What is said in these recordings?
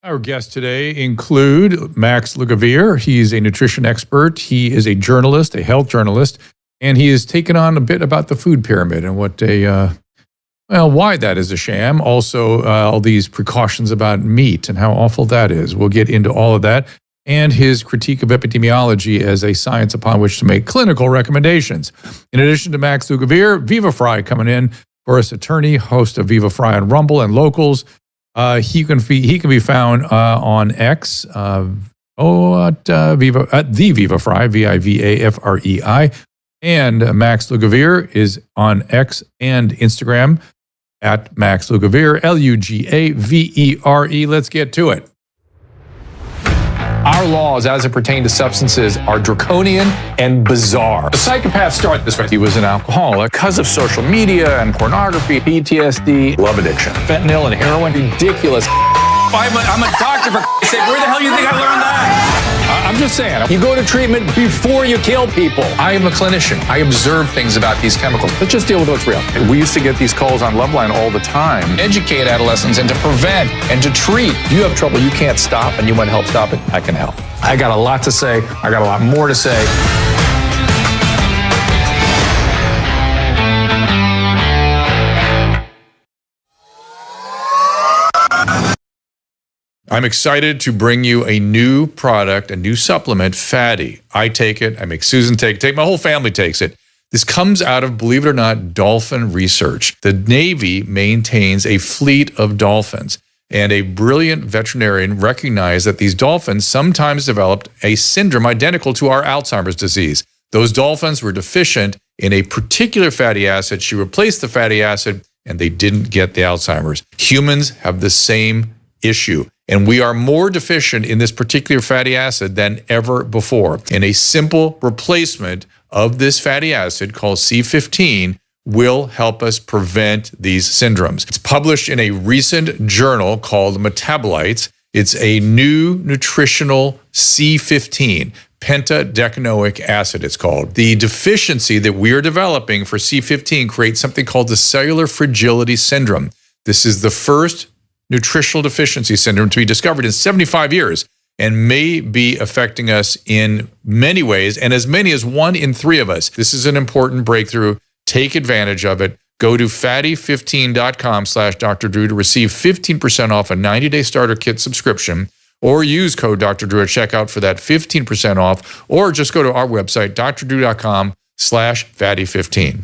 Our guests today include Max Lugavere. He's a nutrition expert. He is a journalist, a health journalist, and he has taken on a bit about the food pyramid and what why that is a sham. Also, all these precautions about meat and how awful that is. We'll get into all of that and his critique of epidemiology as a science upon which to make clinical recommendations. In addition to Max Lugavere, Viva Frei coming in, Boris attorney, host of Viva Frei on Rumble and Locals. He can be found on X, the Viva Frei, Vivafrei, and Max Lugavere is on X and Instagram at Max Lugavere, Lugavere. Let's get to it. Our laws, as it pertains to substances, are draconian and bizarre. The psychopaths start this way. He was an alcoholic because of social media and pornography, PTSD, love addiction, fentanyl and heroin. Ridiculous. I'm a doctor, for sake. Where the hell do you think I learned that? I'm just saying, you go to treatment before you kill people. I am a clinician. I observe things about these chemicals. Let's just deal with what's real. We used to get these calls on Loveline all the time. Educate adolescents and to prevent and to treat. If you have trouble you can't stop and you want help stop it, I can help. I got a lot to say. I got a lot more to say. I'm excited to bring you a new product, a new supplement, Fatty. I take it. I make Susan take it. My whole family takes it. This comes out of, believe it or not, dolphin research. The Navy maintains a fleet of dolphins, and a brilliant veterinarian recognized that these dolphins sometimes developed a syndrome identical to our Alzheimer's disease. Those dolphins were deficient in a particular fatty acid. She replaced the fatty acid, and they didn't get the Alzheimer's. Humans have the same issue. And we are more deficient in this particular fatty acid than ever before. And a simple replacement of this fatty acid called C15 will help us prevent these syndromes. It's published in a recent journal called Metabolites. It's a new nutritional C15, pentadecanoic acid it's called. The deficiency that we are developing for C15 creates something called the cellular fragility syndrome. This is the first nutritional deficiency syndrome to be discovered in 75 years and may be affecting us in many ways, and as many as 1 in 3 of us. This is an important breakthrough. Take advantage of it. Go to fatty15.com/Dr. Drew to receive 15% off a 90-day starter kit subscription, or use code Dr. Drew at checkout for that 15% off, or just go to our website, drdrew.com/fatty15.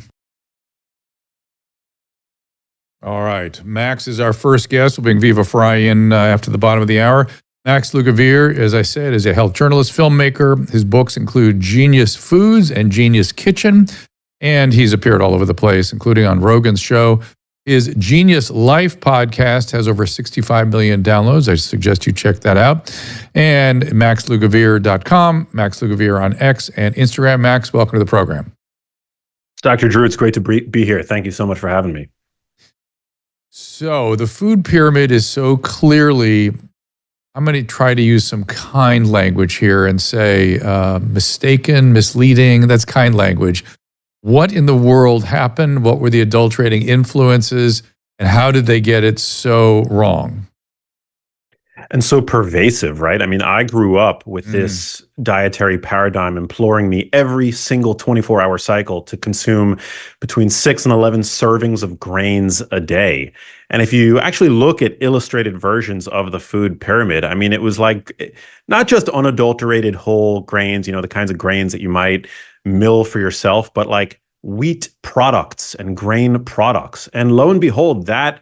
All right. Max is our first guest. We'll bring Viva Frei in after the bottom of the hour. Max Lugavere, as I said, is a health journalist, filmmaker. His books include Genius Foods and Genius Kitchen, and he's appeared all over the place, including on Rogan's show. His Genius Life podcast has over 65 million downloads. I suggest you check that out. And maxlugavere.com, Max Lugavere on X and Instagram. Max, welcome to the program. Dr. Drew, it's great to be here. Thank you so much for having me. So the food pyramid is so clearly, I'm going to try to use some kind language here and say mistaken, misleading. That's kind language. What in the world happened? What were the adulterating influences? And how did they get it so wrong? And so pervasive, right? I mean, I grew up with this dietary paradigm imploring me every single 24-hour cycle to consume between 6 and 11 servings of grains a day. And if you actually look at illustrated versions of the food pyramid, I mean, it was like not just unadulterated whole grains, you know, the kinds of grains that you might mill for yourself, but like wheat products and grain products. And lo and behold, that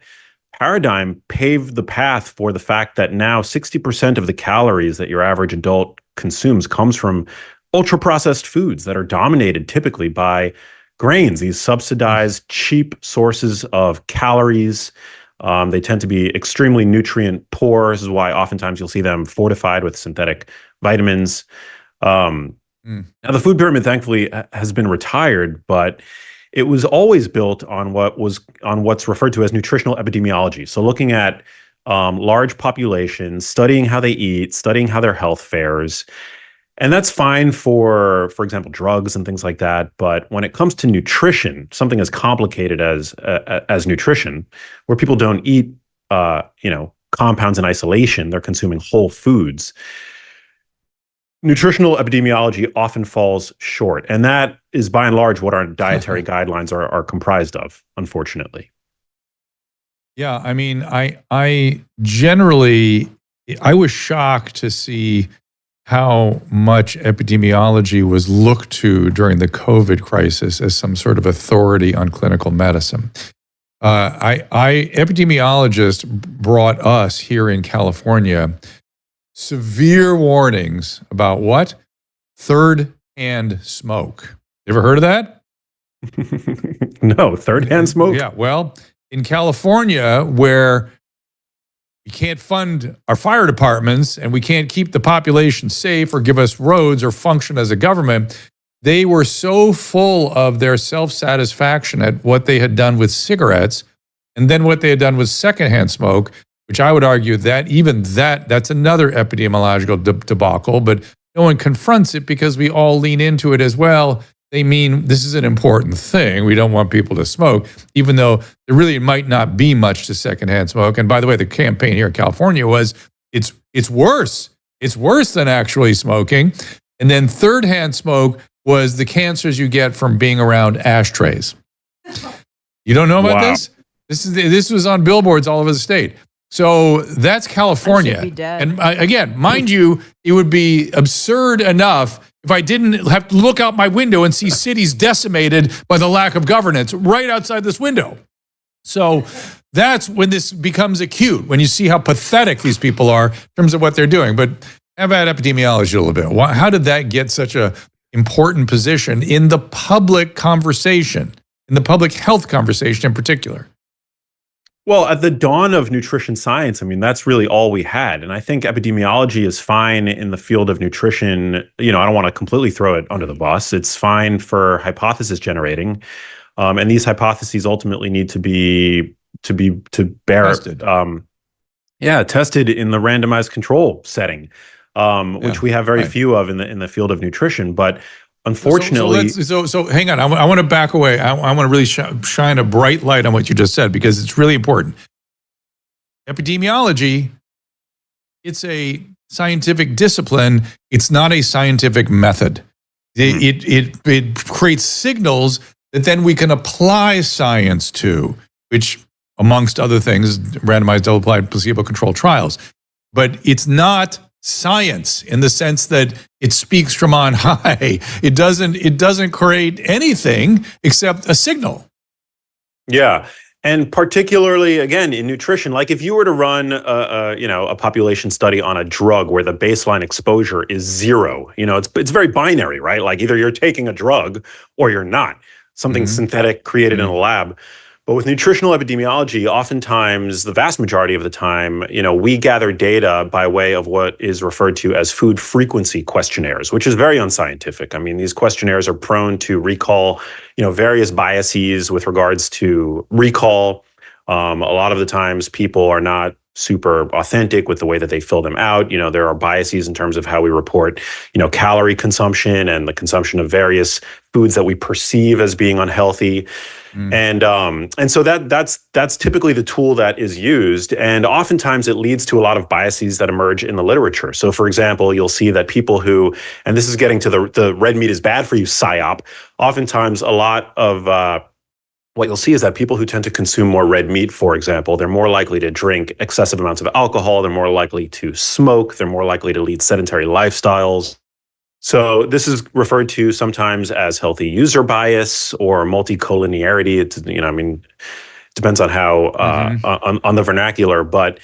paradigm paved the path for the fact that now 60% of the calories that your average adult consumes comes from ultra-processed foods that are dominated typically by grains, these subsidized, cheap sources of calories. They tend to be extremely nutrient poor. This is why oftentimes you'll see them fortified with synthetic vitamins. Now, the food pyramid, thankfully, has been retired, but it was always built on what's referred to as nutritional epidemiology. So looking at large populations, studying how they eat, studying how their health fares. And that's fine for example, drugs and things like that. But when it comes to nutrition, something as complicated as nutrition, where people don't eat, compounds in isolation. They're consuming whole foods. Nutritional epidemiology often falls short, and that is by and large what our dietary guidelines are comprised of, unfortunately. Yeah, I mean, I generally, I was shocked to see how much epidemiology was looked to during the COVID crisis as some sort of authority on clinical medicine. Epidemiologists brought us here in California severe warnings about what? Third-hand smoke. You ever heard of that? No, third-hand smoke? Yeah, well, in California, where we can't fund our fire departments and we can't keep the population safe or give us roads or function as a government, they were so full of their self-satisfaction at what they had done with cigarettes and then what they had done with secondhand smoke, which I would argue that even that's another epidemiological debacle, but no one confronts it because we all lean into it as well. They mean this is an important thing. We don't want people to smoke, even though there really might not be much to secondhand smoke. And by the way, the campaign here in California was, it's worse. It's worse than actually smoking. And then third-hand smoke was the cancers you get from being around ashtrays. You don't know about this? This was on billboards all over the state. So that's California. I should be dead. And again, mind you, it would be absurd enough if I didn't have to look out my window and see cities decimated by the lack of governance right outside this window. So that's when this becomes acute, when you see how pathetic these people are in terms of what they're doing. But how about epidemiology a little bit? How did that get such an important position in the public conversation, in the public health conversation in particular? Well, at the dawn of nutrition science, I mean, that's really all we had. And I think epidemiology is fine in the field of nutrition. You know, I don't want to completely throw it under the bus. It's fine for hypothesis generating. And these hypotheses ultimately need to bear Tested. Tested in the randomized controle setting, which we have very few of in the field of nutrition. But unfortunately, so hang on. I want to back away. I want to really shine a bright light on what you just said because it's really important. Epidemiology, it's a scientific discipline. It's not a scientific method. It creates signals that then we can apply science to, which, amongst other things, randomized double-blind placebo-controlled trials. But it's not science in the sense that it speaks from on high. It doesn't create anything except a signal. Yeah. And particularly, again, in nutrition, like if you were to run a population study on a drug where the baseline exposure is 0, it's very binary, right? Like either you're taking a drug or you're not. Something synthetic created in a lab. But with nutritional epidemiology, oftentimes, the vast majority of the time, we gather data by way of what is referred to as food frequency questionnaires, which is very unscientific. I mean, these questionnaires are prone to recall, various biases with regards to recall. A lot of the times, people are not super authentic with the way that they fill them out. There are biases in terms of how we report, calorie consumption and the consumption of various foods that we perceive as being unhealthy. And so that's typically the tool that is used. And oftentimes it leads to a lot of biases that emerge in the literature. So for example, you'll see that people who, and this is getting to the red meat is bad for you PSYOP, oftentimes a lot of what you'll see is that people who tend to consume more red meat, for example, they're more likely to drink excessive amounts of alcohol, they're more likely to smoke, they're more likely to lead sedentary lifestyles. So this is referred to sometimes as healthy user bias or multicollinearity. It depends on how on the vernacular, but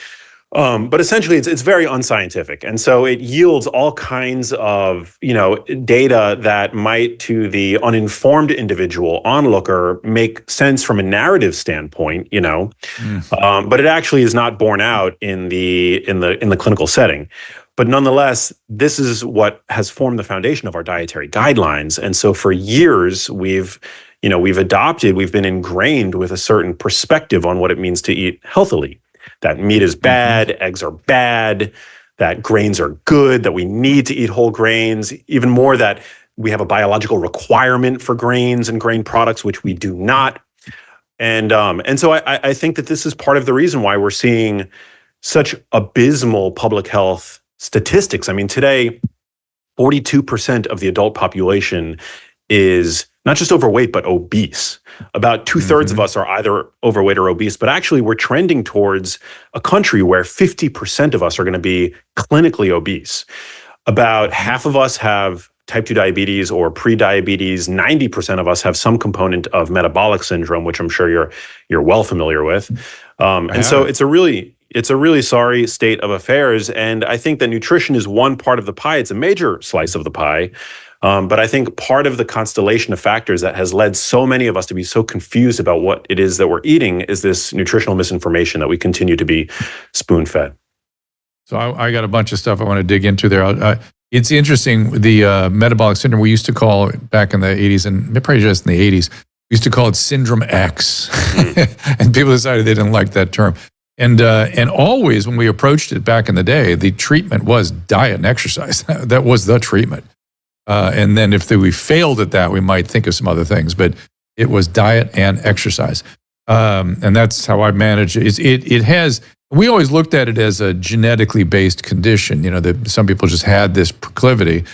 essentially it's very unscientific, and so it yields all kinds of data that might, to the uninformed individual onlooker, make sense from a narrative standpoint, but it actually is not borne out in the clinical setting. But nonetheless, this is what has formed the foundation of our dietary guidelines. And so for years, we've been ingrained with a certain perspective on what it means to eat healthily. That meat is bad, eggs are bad, that grains are good, that we need to eat whole grains, even more that we have a biological requirement for grains and grain products, which we do not. And so I think that this is part of the reason why we're seeing such abysmal public health statistics. I mean, today, 42% of the adult population is not just overweight, but obese. About 2/3 of us are either overweight or obese, but actually we're trending towards a country where 50% of us are going to be clinically obese. About half of us have type 2 diabetes or pre-diabetes. 90% of us have some component of metabolic syndrome, which I'm sure you're well familiar with. And so it's a really sorry state of affairs. And I think that nutrition is one part of the pie. It's a major slice of the pie. But I think part of the constellation of factors that has led so many of us to be so confused about what it is that we're eating is this nutritional misinformation that we continue to be spoon-fed. So I got a bunch of stuff I want to dig into there. It's interesting, the metabolic syndrome, we used to call it back in the 80s, and probably just in the 80s, we used to call it Syndrome X. And people decided they didn't like that term. And always when we approached it back in the day, the treatment was diet and exercise. That was the treatment. And then if we failed at that, we might think of some other things, but it was diet and exercise. And that's how I manage it. It has, we always looked at it as a genetically based condition, that some people just had this proclivity.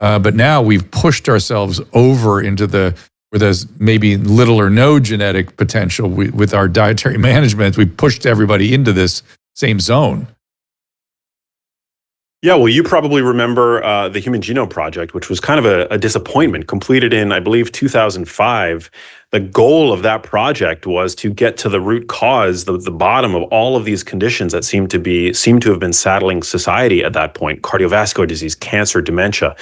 But now we've pushed ourselves over into where there's maybe little or no genetic potential with our dietary management. We pushed everybody into this same zone. Yeah, well, you probably remember the Human Genome Project, which was kind of a disappointment, completed in, I believe, 2005. The goal of that project was to get to the root cause, the bottom of all of these conditions that seem to have been saddling society at that point: cardiovascular disease, cancer, dementia.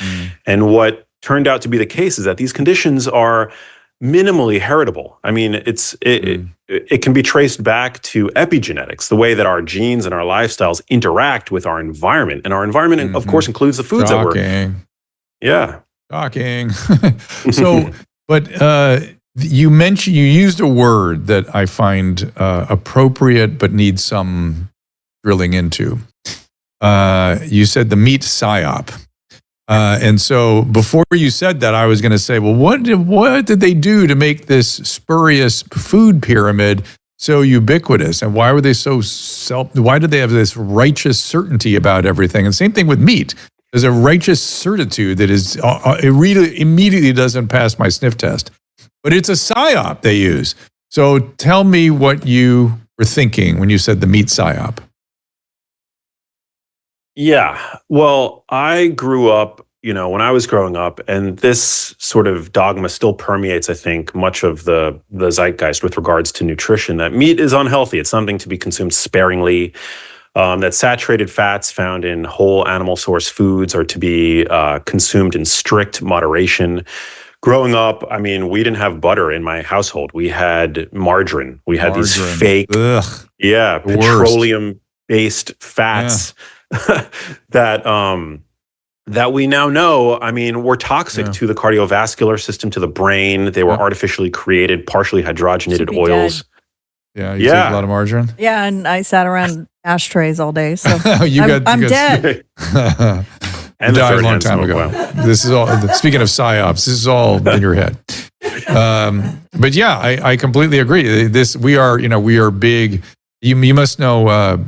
And what turned out to be the case is that these conditions are minimally heritable. I mean, it can be traced back to epigenetics, the way that our genes and our lifestyles interact with our environment. And our environment, of course, includes the foods that we're... Yeah. Shocking. So, but you used a word that I find appropriate but needs some drilling into. You said the meat PSYOP. And so before you said that, I was going to say, well, what did they do to make this spurious food pyramid so ubiquitous? And why were they why did they have this righteous certainty about everything? And same thing with meat. There's a righteous certitude that it really immediately doesn't pass my sniff test. But it's a PSYOP they use. So tell me what you were thinking when you said the meat PSYOP. Yeah. Well, I grew up, when I was growing up, and this sort of dogma still permeates, I think, much of the zeitgeist with regards to nutrition, that meat is unhealthy. It's something to be consumed sparingly, that saturated fats found in whole animal source foods are to be consumed in strict moderation. Growing up, I mean, we didn't have butter in my household. We had margarine. We had these fake, petroleum-based fats. Yeah. that we now know, I mean, were toxic to the cardiovascular system, to the brain. They were artificially created, partially hydrogenated oils. Dead. You take a lot of margarine? Yeah, and I sat around ashtrays all day, so I'm dead. And died a long time ago. This is all, speaking of PSYOPs, this is all in your head. But yeah, I completely agree. We are big. You must know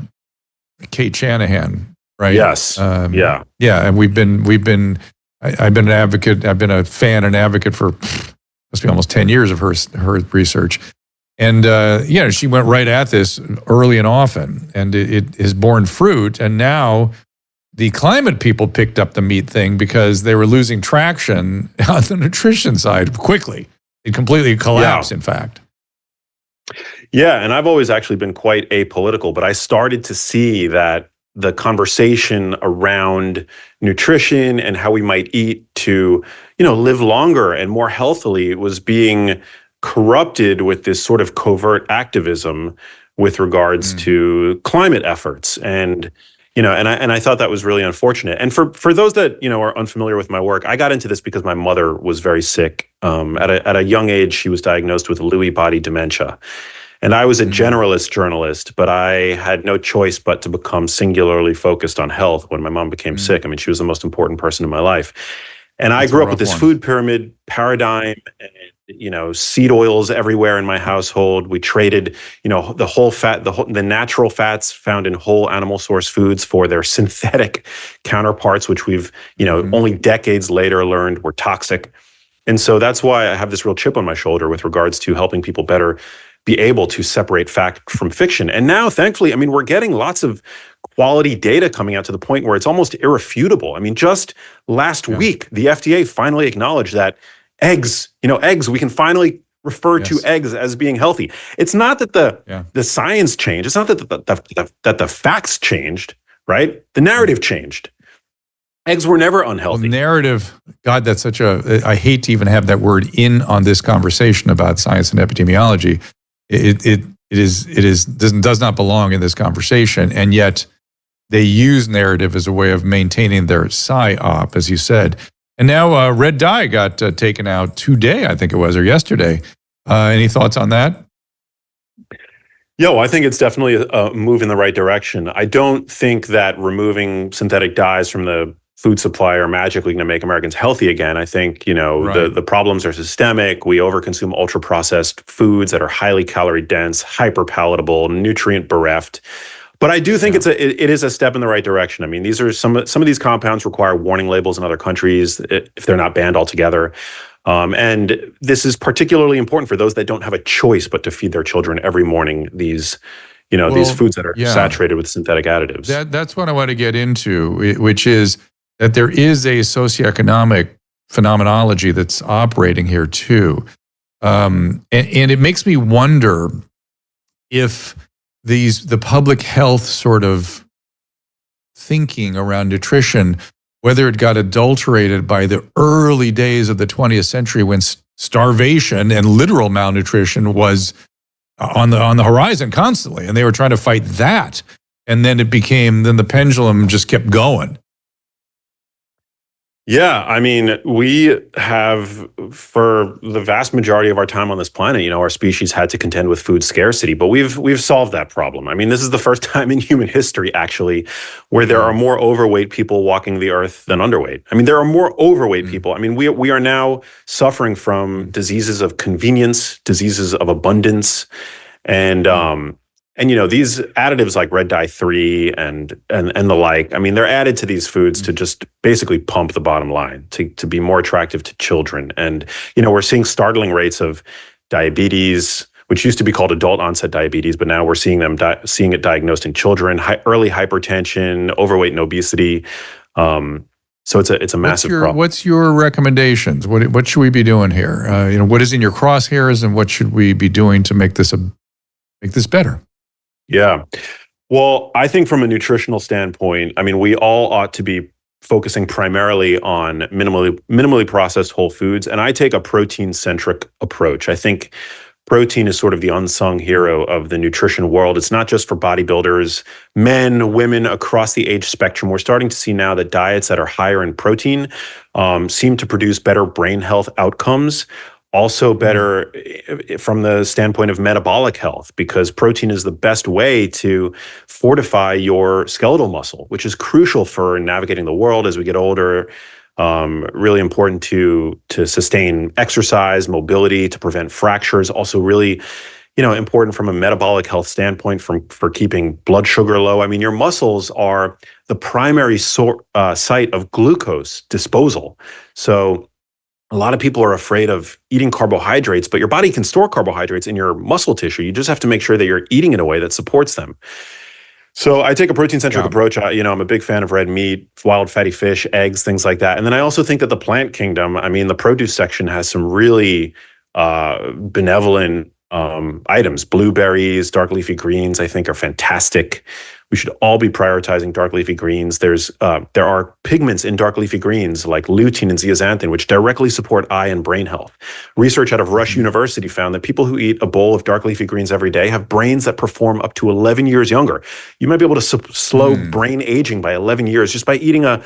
Kate Shanahan. Right. Yes. Yeah. And I've been an advocate. I've been a fan and advocate for must be almost 10 years of her research. And she went right at this early and often, and it has borne fruit. And now the climate people picked up the meat thing because they were losing traction on the nutrition side quickly. It completely collapsed, in fact. Yeah, and I've always actually been quite apolitical, but I started to see that the conversation around nutrition and how we might eat to, live longer and more healthily was being corrupted with this sort of covert activism with regards to climate efforts. And, and I thought that was really unfortunate. And for those that, are unfamiliar with my work, I got into this because my mother was very sick. At a young age, she was diagnosed with Lewy body dementia. And I was a generalist journalist, but I had no choice but to become singularly focused on health when my mom became sick. I mean, she was the most important person in my life. And I grew up with this food pyramid paradigm. And seed oils everywhere in my household. We traded, the whole fat, the natural fats found in whole animal source foods for their synthetic counterparts, which we've, only decades later learned were toxic. And so that's why I have this real chip on my shoulder with regards to helping people better be able to separate fact from fiction. And now, thankfully, we're getting lots of quality data coming out to the point where it's almost irrefutable. Just last week, the FDA finally acknowledged that eggs, we can finally refer to eggs as being healthy. It's not that the science changed. It's not that the facts changed, right? The narrative changed. Eggs were never unhealthy. Well, narrative, God, that's I hate to even have that word in on this conversation about science and epidemiology. It does not belong in this conversation. And yet they use narrative as a way of maintaining their PSYOP, as you said. And now red dye got taken out today, I think it was, or yesterday. Any thoughts on that? Well, I think it's definitely a move in the right direction. I don't think that removing synthetic dyes from the food supply are magically going to make Americans healthy again. I think, the problems are systemic. We overconsume ultra-processed foods that are highly calorie dense, hyper palatable, nutrient bereft. But I do think it is a step in the right direction. These are some of these compounds require warning labels in other countries if they're not banned altogether. And this is particularly important for those that don't have a choice but to feed their children every morning these foods that are saturated with synthetic additives. That's what I want to get into, which is that there is a socioeconomic phenomenology that's operating here too. And it makes me wonder if the public health sort of thinking around nutrition, whether it got adulterated by the early days of the 20th century when starvation and literal malnutrition was on the horizon constantly, and they were trying to fight that. And then then the pendulum just kept going. Yeah, we have, for the vast majority of our time on this planet, our species had to contend with food scarcity, but we've solved that problem. This is the first time in human history, actually, where there are more overweight people walking the earth than underweight. There are more overweight people. We are now suffering from diseases of convenience, diseases of abundance, and these additives like red dye 3 and the like, they're added to these foods to just basically pump the bottom line, to be more attractive to children. And, we're seeing startling rates of diabetes, which used to be called adult onset diabetes, but now we're seeing it diagnosed in children, early hypertension, overweight and obesity. So it's a massive problem. What's your recommendations? What should we be doing here? What is in your crosshairs, and what should we be doing to make this better? Yeah. Well, I think from a nutritional standpoint, we all ought to be focusing primarily on minimally processed whole foods. And I take a protein-centric approach. I think protein is sort of the unsung hero of the nutrition world. It's not just for bodybuilders, men, women across the age spectrum. We're starting to see now that diets that are higher in protein seem to produce better brain health outcomes. Also better from the standpoint of metabolic health, because protein is the best way to fortify your skeletal muscle, which is crucial for navigating the world as we get older. Really important to sustain exercise, mobility, to prevent fractures. Also really, important from a metabolic health standpoint for keeping blood sugar low. Your muscles are the primary site of glucose disposal. So a lot of people are afraid of eating carbohydrates, but your body can store carbohydrates in your muscle tissue. You just have to make sure that you're eating in a way that supports them. So I take a protein-centric approach. I'm a big fan of red meat, wild fatty fish, eggs, things like that. And then I also think that the plant kingdom, the produce section has some really benevolent items. Blueberries, dark leafy greens, I think are fantastic. We should all be prioritizing dark leafy greens. There are pigments in dark leafy greens like lutein and zeaxanthin, which directly support eye and brain health. Research out of Rush University found that people who eat a bowl of dark leafy greens every day have brains that perform up to 11 years younger. You might be able to slow brain aging by 11 years just by eating a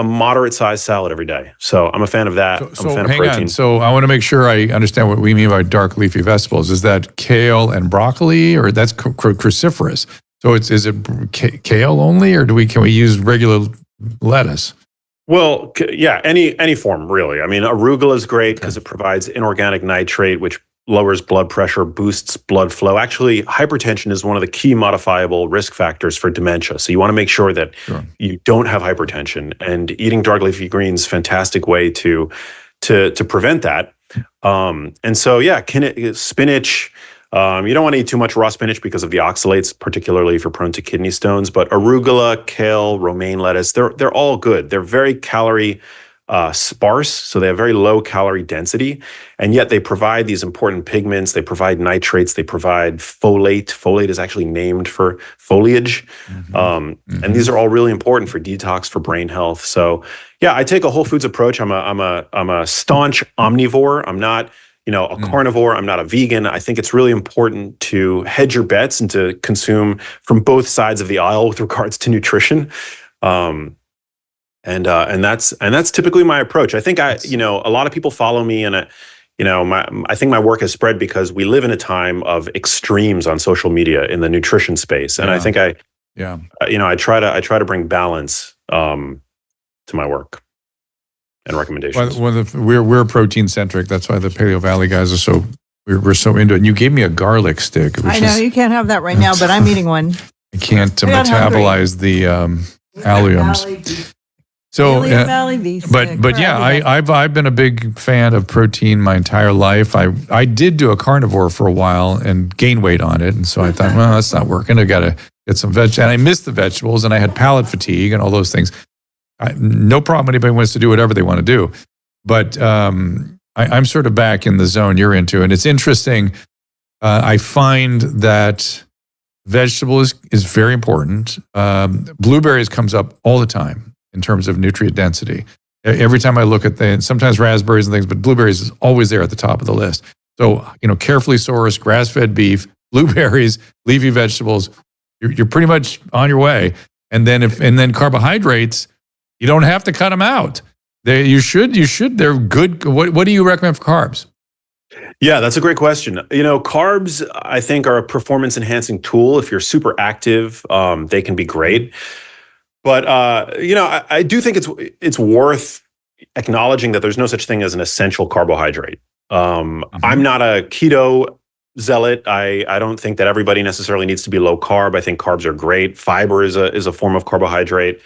moderate-sized salad every day. So I'm a fan of that. I'm a fan of protein. So I want to make sure I understand what we mean by dark leafy vegetables. Is that kale and broccoli, or that's cruciferous? So is it kale only, or can we use regular lettuce? Well, yeah, any form, really. I mean, arugula is great because it provides inorganic nitrate, which lowers blood pressure, boosts blood flow. Actually, hypertension is one of the key modifiable risk factors for dementia. So you want to make sure that you don't have hypertension. And eating dark leafy greens, fantastic way to prevent that. And so, yeah, spinach. You don't want to eat too much raw spinach because of the oxalates, particularly if you're prone to kidney stones. But arugula, kale, romaine lettuce, they're all good. They're very calorie sparse, so they have very low calorie density, and yet they provide these important pigments. They provide nitrates. They provide folate. Folate is actually named for foliage, and these are all really important for detox, for brain health. So, yeah, I take a whole foods approach. I'm a staunch omnivore. I'm not, a carnivore. I'm not a vegan. I think it's really important to hedge your bets and to consume from both sides of the aisle with regards to nutrition. And that's typically my approach. I think a lot of people follow me, and I think my work has spread because we live in a time of extremes on social media in the nutrition space, and I think I try to bring balance to my work and recommendations. We're protein centric. That's why the Paleo Valley guys are we're so into it. And you gave me a garlic stick. I know you can't have that right now, but I'm eating one. I can't metabolize the alliums. So, but yeah, I've been a big fan of protein my entire life. I did do a carnivore for a while and gain weight on it, and so I thought, well, that's not working. I got to get some veg, and I missed the vegetables, and I had palate fatigue and all those things. No problem. Anybody wants to do whatever they want to do, but I'm sort of back in the zone you're into, and it's interesting. I find that vegetable is very important. Blueberries comes up all the time in terms of nutrient density. Every time I look at sometimes raspberries and things, but blueberries is always there at the top of the list. So, carefully sourced, grass-fed beef, blueberries, leafy vegetables, you're pretty much on your way. And then carbohydrates, you don't have to cut them out. You should, they're good. What do you recommend for carbs? Yeah, that's a great question. Carbs, I think, are a performance-enhancing tool. If you're super active, they can be great. But I do think it's worth acknowledging that there's no such thing as an essential carbohydrate. I'm not a keto zealot. I don't think that everybody necessarily needs to be low carb. I think carbs are great. Fiber is a form of carbohydrate.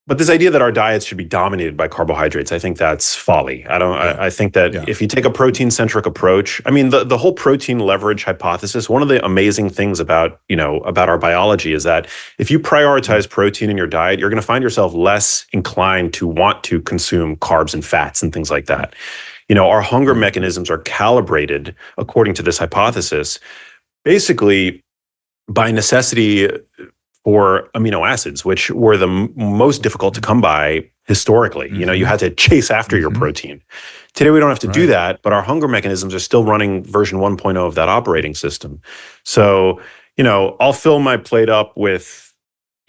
But this idea that our diets should be dominated by carbohydrates, I think that's folly. I think that if you take a protein-centric approach, I mean, the whole protein leverage hypothesis, one of the amazing things about our biology is that if you prioritize protein in your diet, you're going to find yourself less inclined to want to consume carbs and fats and things like that. Our hunger mechanisms are calibrated according to this hypothesis, basically by necessity for amino acids, which were the most difficult to come by historically. You had to chase after your protein. Today, we don't have to do that, but our hunger mechanisms are still running version 1.0 of that operating system. So, I'll fill my plate up with,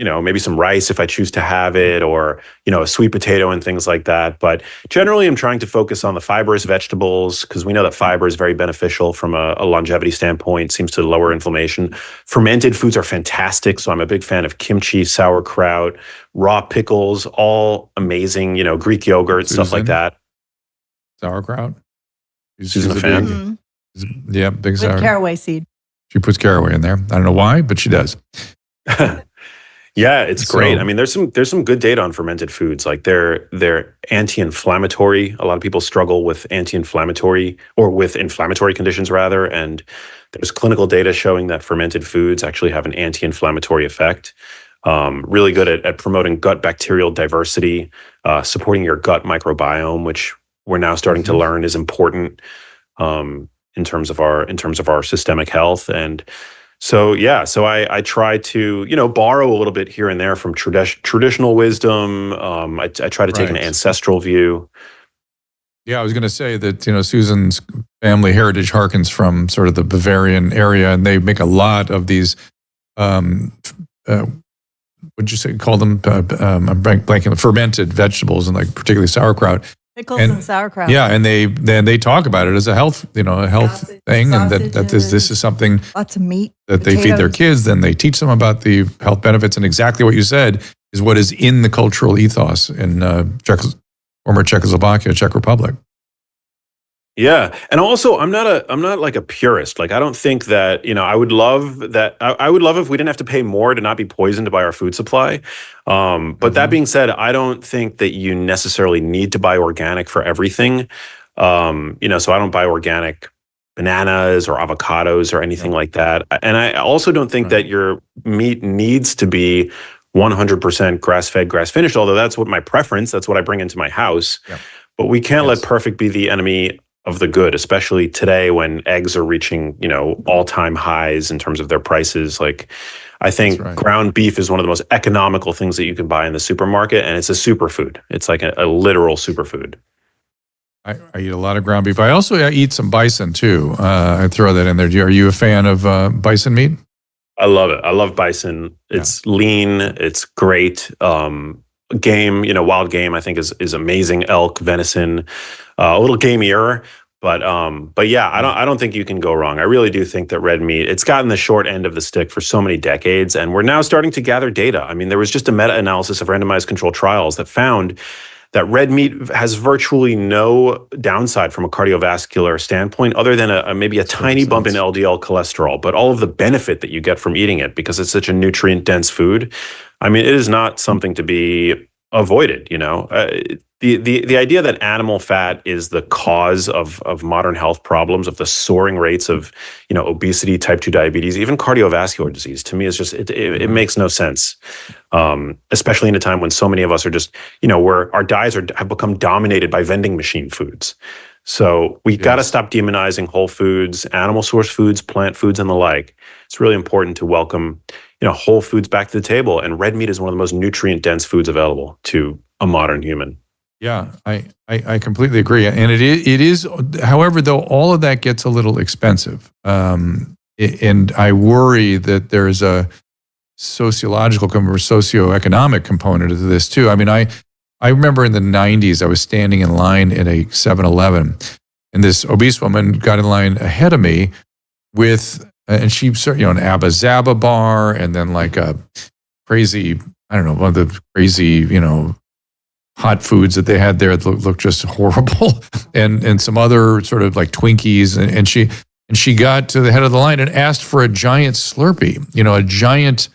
maybe some rice if I choose to have it, or, a sweet potato and things like that. But generally, I'm trying to focus on the fibrous vegetables because we know that fiber is very beneficial from a longevity standpoint, seems to lower inflammation. Fermented foods are fantastic. So I'm a big fan of kimchi, sauerkraut, raw pickles, all amazing, Greek yogurt, stuff like that. Sauerkraut? Susan a fan? Big sauerkraut. Caraway seed. She puts caraway in there. I don't know why, but she does. Yeah, it's great. I mean, there's some good data on fermented foods. Like they're anti-inflammatory. A lot of people struggle with anti-inflammatory or with inflammatory conditions rather. And there's clinical data showing that fermented foods actually have an anti-inflammatory effect. Really good at promoting gut bacterial diversity, supporting your gut microbiome, which we're now starting to learn is important in terms of our systemic health. And so I try to borrow a little bit here and there from traditional wisdom. I try to take an ancestral view. Yeah, I was going to say that Susan's family heritage harkens from sort of the Bavarian area, and they make a lot of these. What'd you say? Call them? I'm blanking. Fermented vegetables, and like particularly sauerkraut. Pickles and sauerkraut. Yeah, and they talk about it as a health thing, and that this is something lots of meat that potatoes. They feed their kids. Then they teach them about the health benefits, and exactly what you said is what is in the cultural ethos in former Czechoslovakia, Czech Republic. Yeah. And also I'm not like a purist. Like I don't think that, I would love that. I would love if we didn't have to pay more to not be poisoned by our food supply. But that being said, I don't think that you necessarily need to buy organic for everything. So I don't buy organic bananas or avocados or anything like that. And I also don't think that your meat needs to be 100% grass-fed, grass-finished, although that's what my preference, that's what I bring into my house. Yeah. But we can't let perfect be the enemy of the good, especially today when eggs are reaching, all-time highs in terms of their prices. Like, I think ground beef is one of the most economical things that you can buy in the supermarket, and it's a superfood. It's like a literal superfood. I eat a lot of ground beef. I also eat some bison too. I throw that in there. Are you a fan of bison meat? I love it. I love bison. It's lean. It's great. Game, wild game, I think is amazing. Elk, venison, a little gamier, but yeah, I don't think you can go wrong. I really do think that red meat, it's gotten the short end of the stick for so many decades, and we're now starting to gather data. I mean, there was just a meta-analysis of randomized controlled trials that found that red meat has virtually no downside from a cardiovascular standpoint, other than maybe a tiny bump in LDL cholesterol, but all of the benefit that you get from eating it because it's such a nutrient-dense food. I mean, it is not something to be avoided. The idea that animal fat is the cause of modern health problems, of the soaring rates of obesity, type 2 diabetes, even cardiovascular disease, to me is just it makes no sense. Especially in a time when so many of us are just where our diets have become dominated by vending machine foods. So we got to stop demonizing whole foods, animal source foods, plant foods, and the like. It's really important to welcome whole foods back to the table. And red meat is one of the most nutrient dense foods available to a modern human. Yeah, I completely agree. And it is, however, though, all of that gets a little expensive. And I worry that there's a sociological or socioeconomic component to this too. I mean, I remember in the 90s, I was standing in line at a 7-Eleven, and this obese woman got in line ahead of me with, and she served, an Abba Zaba bar, and then like a crazy, I don't know, one of the crazy, hot foods that they had there that looked just horrible, and some other sort of like Twinkies, and she got to the head of the line and asked for a giant Slurpee, a giant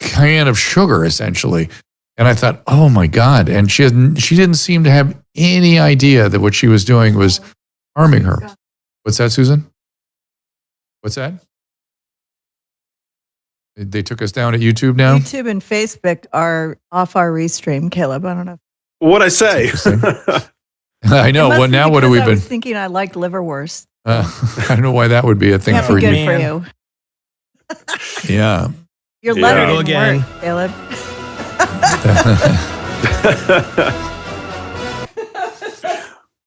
can of sugar, essentially. And I thought, oh my God. And she didn't seem to have any idea that what she was doing was harming her. What's that, Susan? What's that? They took us down at YouTube now? YouTube and Facebook are off our restream, Caleb. I don't know. What'd I say? I know. Well, now what have we been? I was thinking I liked liverwurst. I don't know why that would be a thing for you. Good for you. Yeah. Your letter didn't work, Caleb.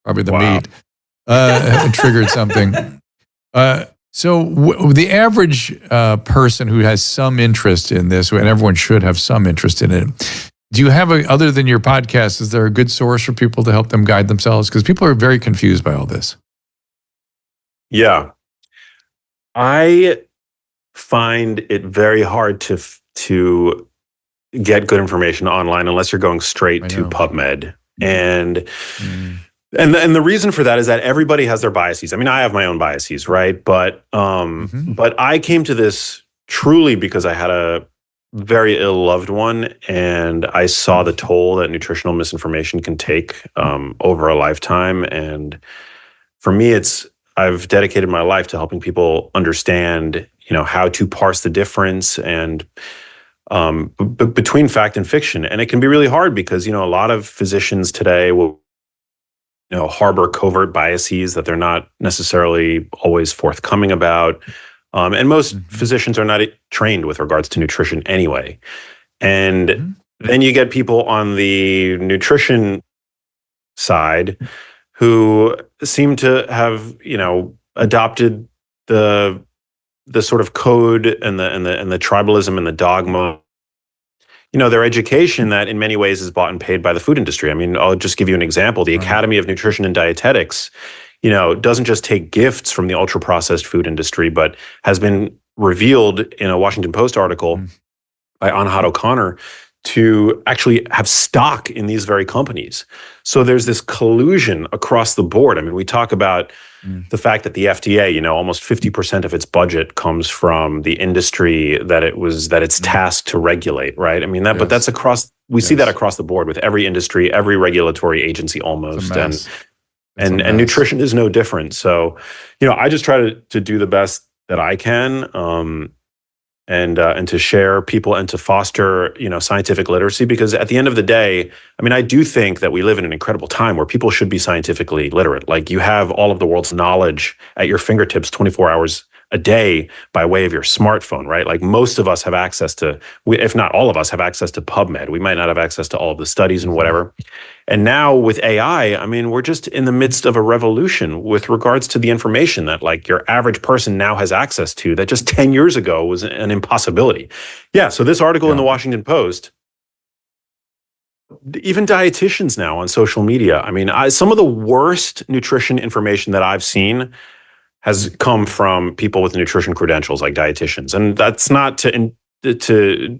Probably the meat triggered something. So the average person who has some interest in this, and everyone should have some interest in it, do you have, other than your podcast, is there a good source for people to help them guide themselves? Because people are very confused by all this. Yeah. I find it very hard to get good information online unless you're going straight to PubMed. And the reason for that is that everybody has their biases. I mean, I have my own biases, right? But I came to this truly because I had a very ill loved one, and I saw the toll that nutritional misinformation can take over a lifetime. And for me, I've dedicated my life to helping people understand, how to parse the difference and between fact and fiction. And it can be really hard because, a lot of physicians today will harbor covert biases that they're not necessarily always forthcoming about. And most physicians are not trained with regards to nutrition anyway. And then you get people on the nutrition side who seem to have, adopted the sort of code and the tribalism and the dogma. Their education that in many ways is bought and paid by the food industry. I mean, I'll just give you an example. The Academy of Nutrition and Dietetics, doesn't just take gifts from the ultra-processed food industry, but has been revealed in a Washington Post article by Anahad O'Connor to actually have stock in these very companies. So there's this collusion across the board. I mean, we talk about the fact that the FDA, almost 50% of its budget comes from the industry that it's tasked to regulate, right? I mean, but that's across, we see that across the board with every industry, every regulatory agency almost. And nutrition is no different. So, I just try to do the best that I can, and to share people and to foster, scientific literacy, because at the end of the day, I mean, I do think that we live in an incredible time where people should be scientifically literate. Like, you have all of the world's knowledge at your fingertips 24 hours a day by way of your smartphone, right? Like, most of us have access to, if not all of us have access to PubMed. We might not have access to all of the studies and whatever. And now with AI, I mean, we're just in the midst of a revolution with regards to the information that, like, your average person now has access to that just 10 years ago was an impossibility. Yeah, so this article in the Washington Post, even dietitians now on social media, I mean, some of the worst nutrition information that I've seen has come from people with nutrition credentials like dietitians. And that's not to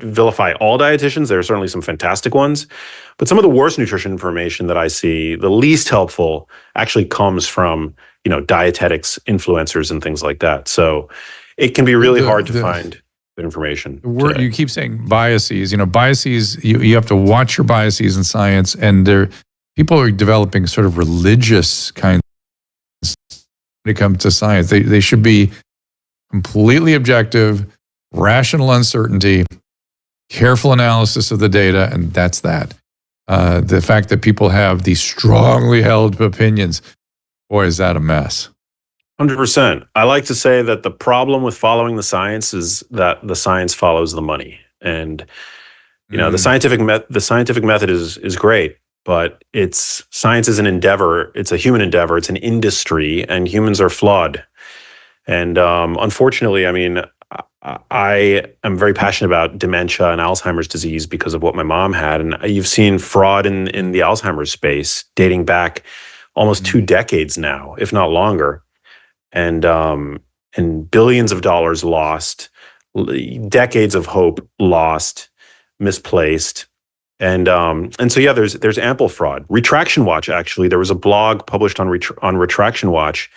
vilify all dietitians. There are certainly some fantastic ones, but some of the worst nutrition information that I see, the least helpful, actually comes from, dietetics influencers and things like that. So it can be really hard to find good information. You keep saying biases. Biases, you have to watch your biases in science, and people are developing sort of religious kinds when it comes to science. They should be completely objective, rational uncertainty, careful analysis of the data, and that's that. The fact that people have these strongly held opinions, boy, is that a mess. 100%. I like to say that the problem with following the science is that the science follows the money. And, the scientific method is great, but science is an endeavor. It's a human endeavor. It's an industry, and humans are flawed. And unfortunately, I mean, I am very passionate about dementia and Alzheimer's disease because of what my mom had. And you've seen fraud in the Alzheimer's space dating back almost 2 decades now, if not longer. And billions of dollars lost, decades of hope lost, misplaced. And so, yeah, there's ample fraud. Retraction Watch, actually, there was a blog published on Retraction Watch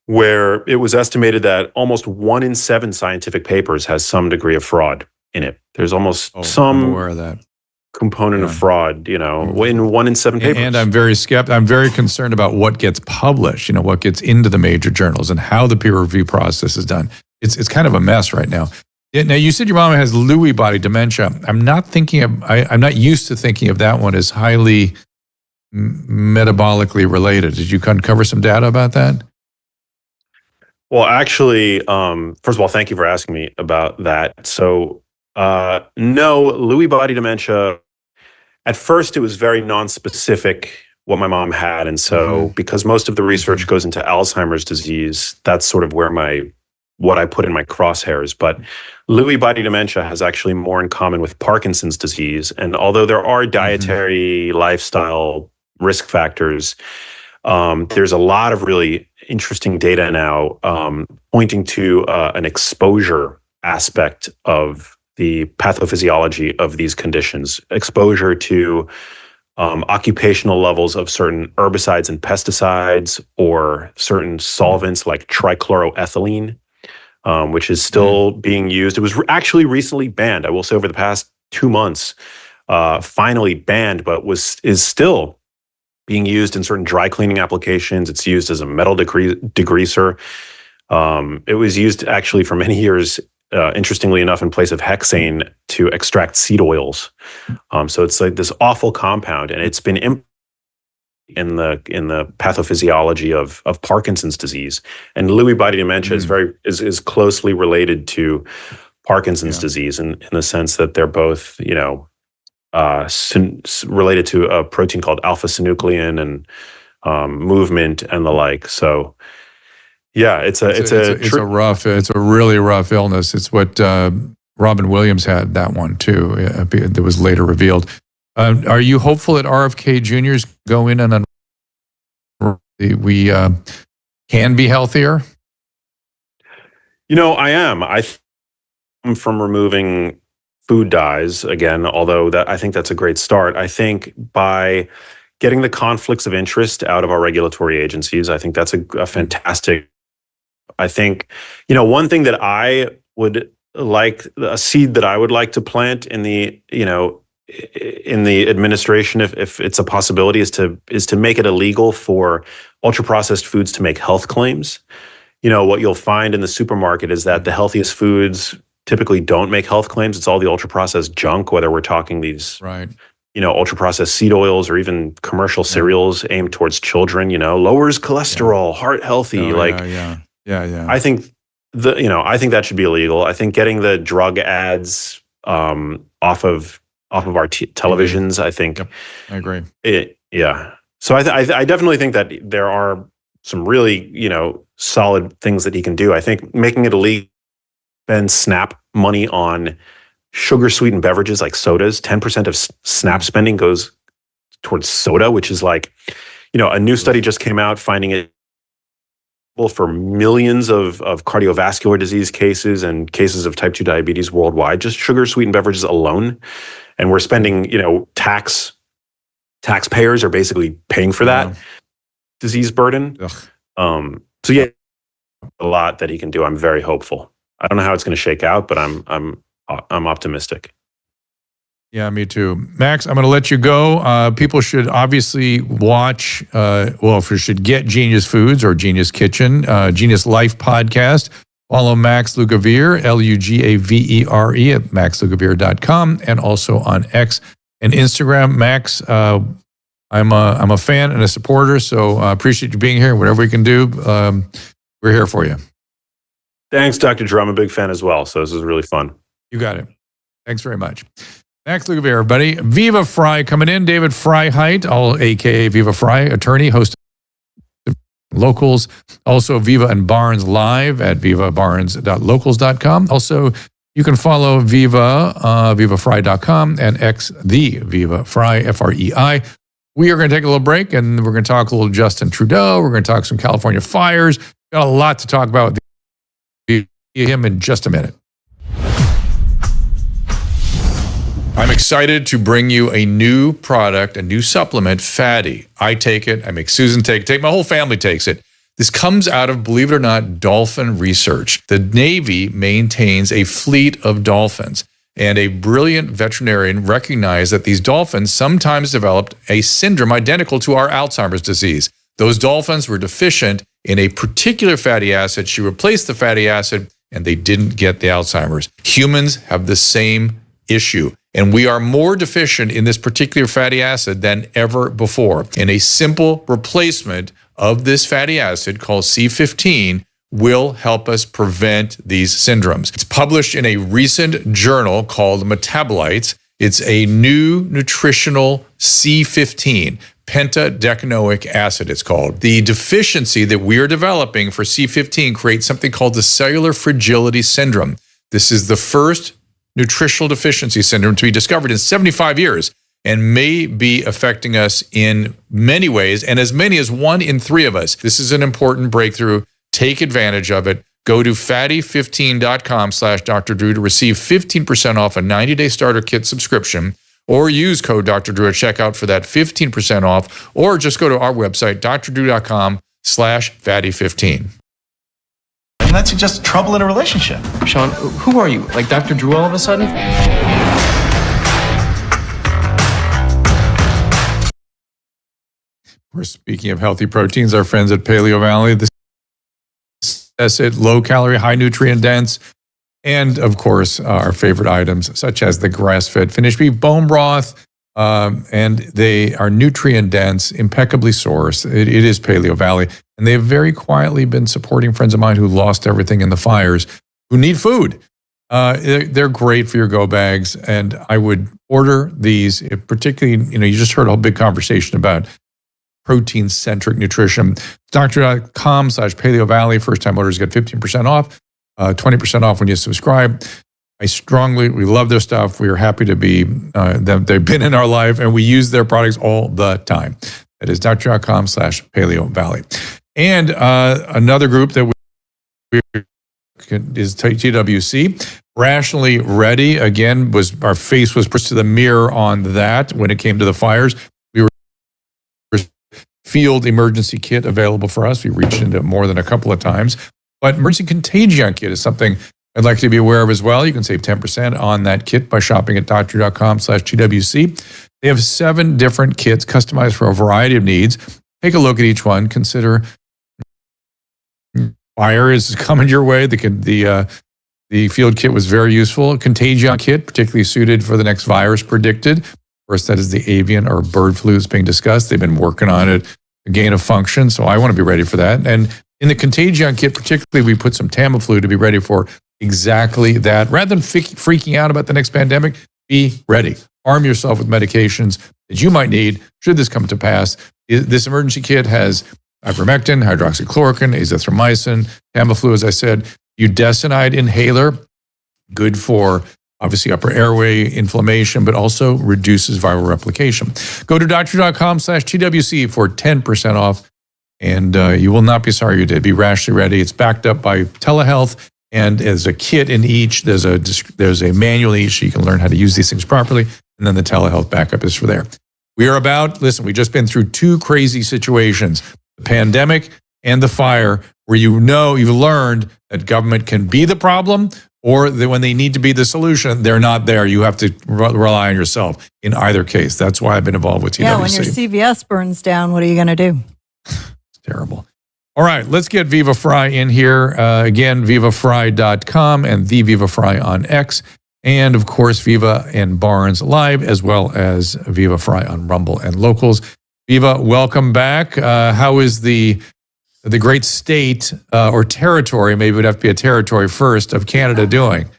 where it was estimated that almost 1 in 7 scientific papers has some degree of fraud in it. There's almost some I'm aware of that component of fraud, in 1 in 7 papers. And I'm very concerned about what gets published, what gets into the major journals and how the peer review process is done. It's kind of a mess right now. Now, you said your mom has Lewy body dementia. I'm not used to thinking of that one as highly metabolically related. Did you uncover some data about that? Well, actually, first of all, thank you for asking me about that. So, no, Lewy body dementia, at first it was very nonspecific what my mom had. And so because most of the research goes into Alzheimer's disease, that's sort of where what I put in my crosshairs. But Lewy body dementia has actually more in common with Parkinson's disease. And although there are dietary, lifestyle risk factors, there's a lot of really interesting data now pointing to an exposure aspect of the pathophysiology of these conditions, exposure to occupational levels of certain herbicides and pesticides, or certain solvents like trichloroethylene, which is still being used. It was actually recently banned, I will say, over the past 2 months, finally banned, but is still being used in certain dry cleaning applications. It's used as a metal degreaser. It was used actually for many years, interestingly enough, in place of hexane to extract seed oils. So it's like this awful compound, and it's been in the pathophysiology of Parkinson's disease. And Lewy body dementia is closely related to Parkinson's disease in the sense that they're both, related to a protein called alpha-synuclein and movement and the like. So, yeah, it's a really rough illness. It's what Robin Williams had, that one too. That was later revealed. Are you hopeful that RFK Jr.'s go in and we can be healthier? I am. I'm from removing food dyes, again, although I think that's a great start. I think by getting the conflicts of interest out of our regulatory agencies, I think that's a fantastic. I think, one thing that I would like, a seed that I would like to plant in the, in the administration, if it's a possibility, is to make it illegal for ultra processed foods to make health claims. What you'll find in the supermarket is that the healthiest foods typically don't make health claims. It's all the ultra processed junk, whether we're talking these, ultra processed seed oils or even commercial cereals aimed towards children, lowers cholesterol, heart healthy. I think I think that should be illegal. I think getting the drug ads off of our televisions, I think. Yep, I agree. So I definitely think that there are some really, solid things that he can do. I think making it illegal, spend SNAP money on sugar sweetened beverages like sodas. 10% of SNAP spending goes towards soda, which is like, a new study just came out finding it for millions of cardiovascular disease cases and cases of type 2 diabetes worldwide, just sugar sweetened beverages alone. And we're spending, taxpayers are basically paying for that disease burden. So yeah, a lot that he can do. I'm very hopeful. I don't know how it's going to shake out, but I'm optimistic. Yeah, me too. Max, I'm going to let you go. People should obviously watch, should get Genius Foods or Genius Kitchen, Genius Life podcast. Follow Max Lugavere, Lugavere at maxlugavere.com, and also on X and Instagram. Max, I'm a fan and a supporter, so I appreciate you being here. Whatever we can do, we're here for you. Thanks, Dr. Drew. I'm a big fan as well, so this is really fun. You got it. Thanks very much. Max Lugavere, everybody. Viva Frei coming in. David Freiheit, a.k.a. Viva Frei, attorney, host of Locals. Also, Viva and Barnes live at vivabarnes.locals.com. Also, you can follow Viva, vivafrei.com, and X, the Viva Frei, Frei. We are going to take a little break, and we're going to talk a little Justin Trudeau. We're going to talk some California fires. Got a lot to talk about with him in just a minute. I'm excited to bring you a new product, a new supplement, Fatty. I take it. I make Susan take it. My whole family takes it. This comes out of, believe it or not, dolphin research. The Navy maintains a fleet of dolphins, and a brilliant veterinarian recognized that these dolphins sometimes developed a syndrome identical to our Alzheimer's disease. Those dolphins were deficient in a particular fatty acid. She replaced the fatty acid, and they didn't get the Alzheimer's. Humans have the same issue, and we are more deficient in this particular fatty acid than ever before. And a simple replacement of this fatty acid called C15 will help us prevent these syndromes. It's published in a recent journal called Metabolites. It's a new nutritional C15, pentadecanoic acid it's called. The deficiency that we are developing for C15 creates something called the cellular fragility syndrome. This is the first nutritional deficiency syndrome to be discovered in 75 years and may be affecting us in many ways, and as many as 1 in 3 of us. This is an important breakthrough. Take advantage of it. Go to fatty15.com/Dr. Drew to receive 15% off a 90-day starter kit subscription, or use code Dr. Drew at checkout for that 15% off, or just go to our website, drdrew.com/fatty15. And that suggests trouble in a relationship. Sean, who are you? Like Dr. Drew all of a sudden? We're speaking of healthy proteins. Our friends at Paleo Valley, this acid, low calorie, high nutrient dense, and of course, our favorite items such as the grass-fed finished beef bone broth, and they are nutrient dense, impeccably sourced. It is Paleo Valley, and they've very quietly been supporting friends of mine who lost everything in the fires, who need food. They're great for your go bags, and I would order these. Particularly, you just heard a whole big conversation about protein-centric nutrition. Doctor.com/Paleo Valley. First-time orders get 15% off, 20% off when you subscribe. We love their stuff. We are happy to be them. They've been in our life, and we use their products all the time. That is doctor.com/Paleo Valley. And another group that is TWC, rationally ready. Again, our face was pushed to the mirror on that when it came to the fires. We were field emergency kit available for us. We reached into it more than a couple of times. But emergency contagion kit is something I'd like to be aware of as well. You can save 10% on that kit by shopping at doctor.com/TWC. They have 7 different kits customized for a variety of needs. Take a look at each one. Consider fire is coming your way. The field kit was very useful. A contagion kit, particularly suited for the next virus predicted. Of course, that is the avian or bird flu is being discussed. They've been working on it, a gain of function, so I want to be ready for that. And in the contagion kit, particularly, we put some Tamiflu to be ready for exactly that. Rather than freaking out about the next pandemic, be ready. Arm yourself with medications that you might need should this come to pass. This emergency kit has ivermectin, hydroxychloroquine, azithromycin, Tamiflu, as I said, budesonide inhaler, good for obviously upper airway inflammation, but also reduces viral replication. Go to doctor.com/TWC for 10% off, and you will not be sorry you did. Be rationally ready. It's backed up by telehealth, and there's a kit in each. There's a manual in each so you can learn how to use these things properly, and then the telehealth backup is for there. We are we've just been through 2 crazy situations, the pandemic and the fire, where you've learned that government can be the problem, or that when they need to be the solution, they're not there. You have to rely on yourself in either case. That's why I've been involved with TWC. Yeah, when your CVS burns down, what are you going to do? It's terrible. All right, let's get Viva Frei in here. Again, vivafrei.com and the Viva Frei on X. And of course, Viva and Barnes Live, as well as Viva Frei on Rumble and Locals. Viva, welcome back. How is the great state or territory, maybe it would have to be a territory first, of Canada doing?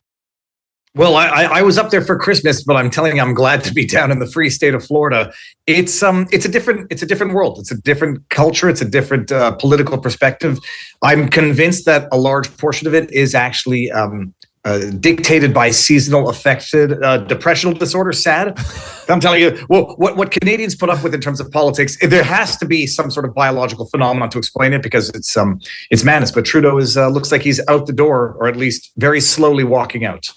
Well, I was up there for Christmas, but I'm telling you, I'm glad to be down in the free state of Florida. It's a different world. It's a different culture. It's a different political perspective. I'm convinced that a large portion of it is actually dictated by seasonal affected depressional disorder. Sad. I'm telling you, well, what Canadians put up with in terms of politics, there has to be some sort of biological phenomenon to explain it, because it's madness. But Trudeau looks like he's out the door, or at least very slowly walking out.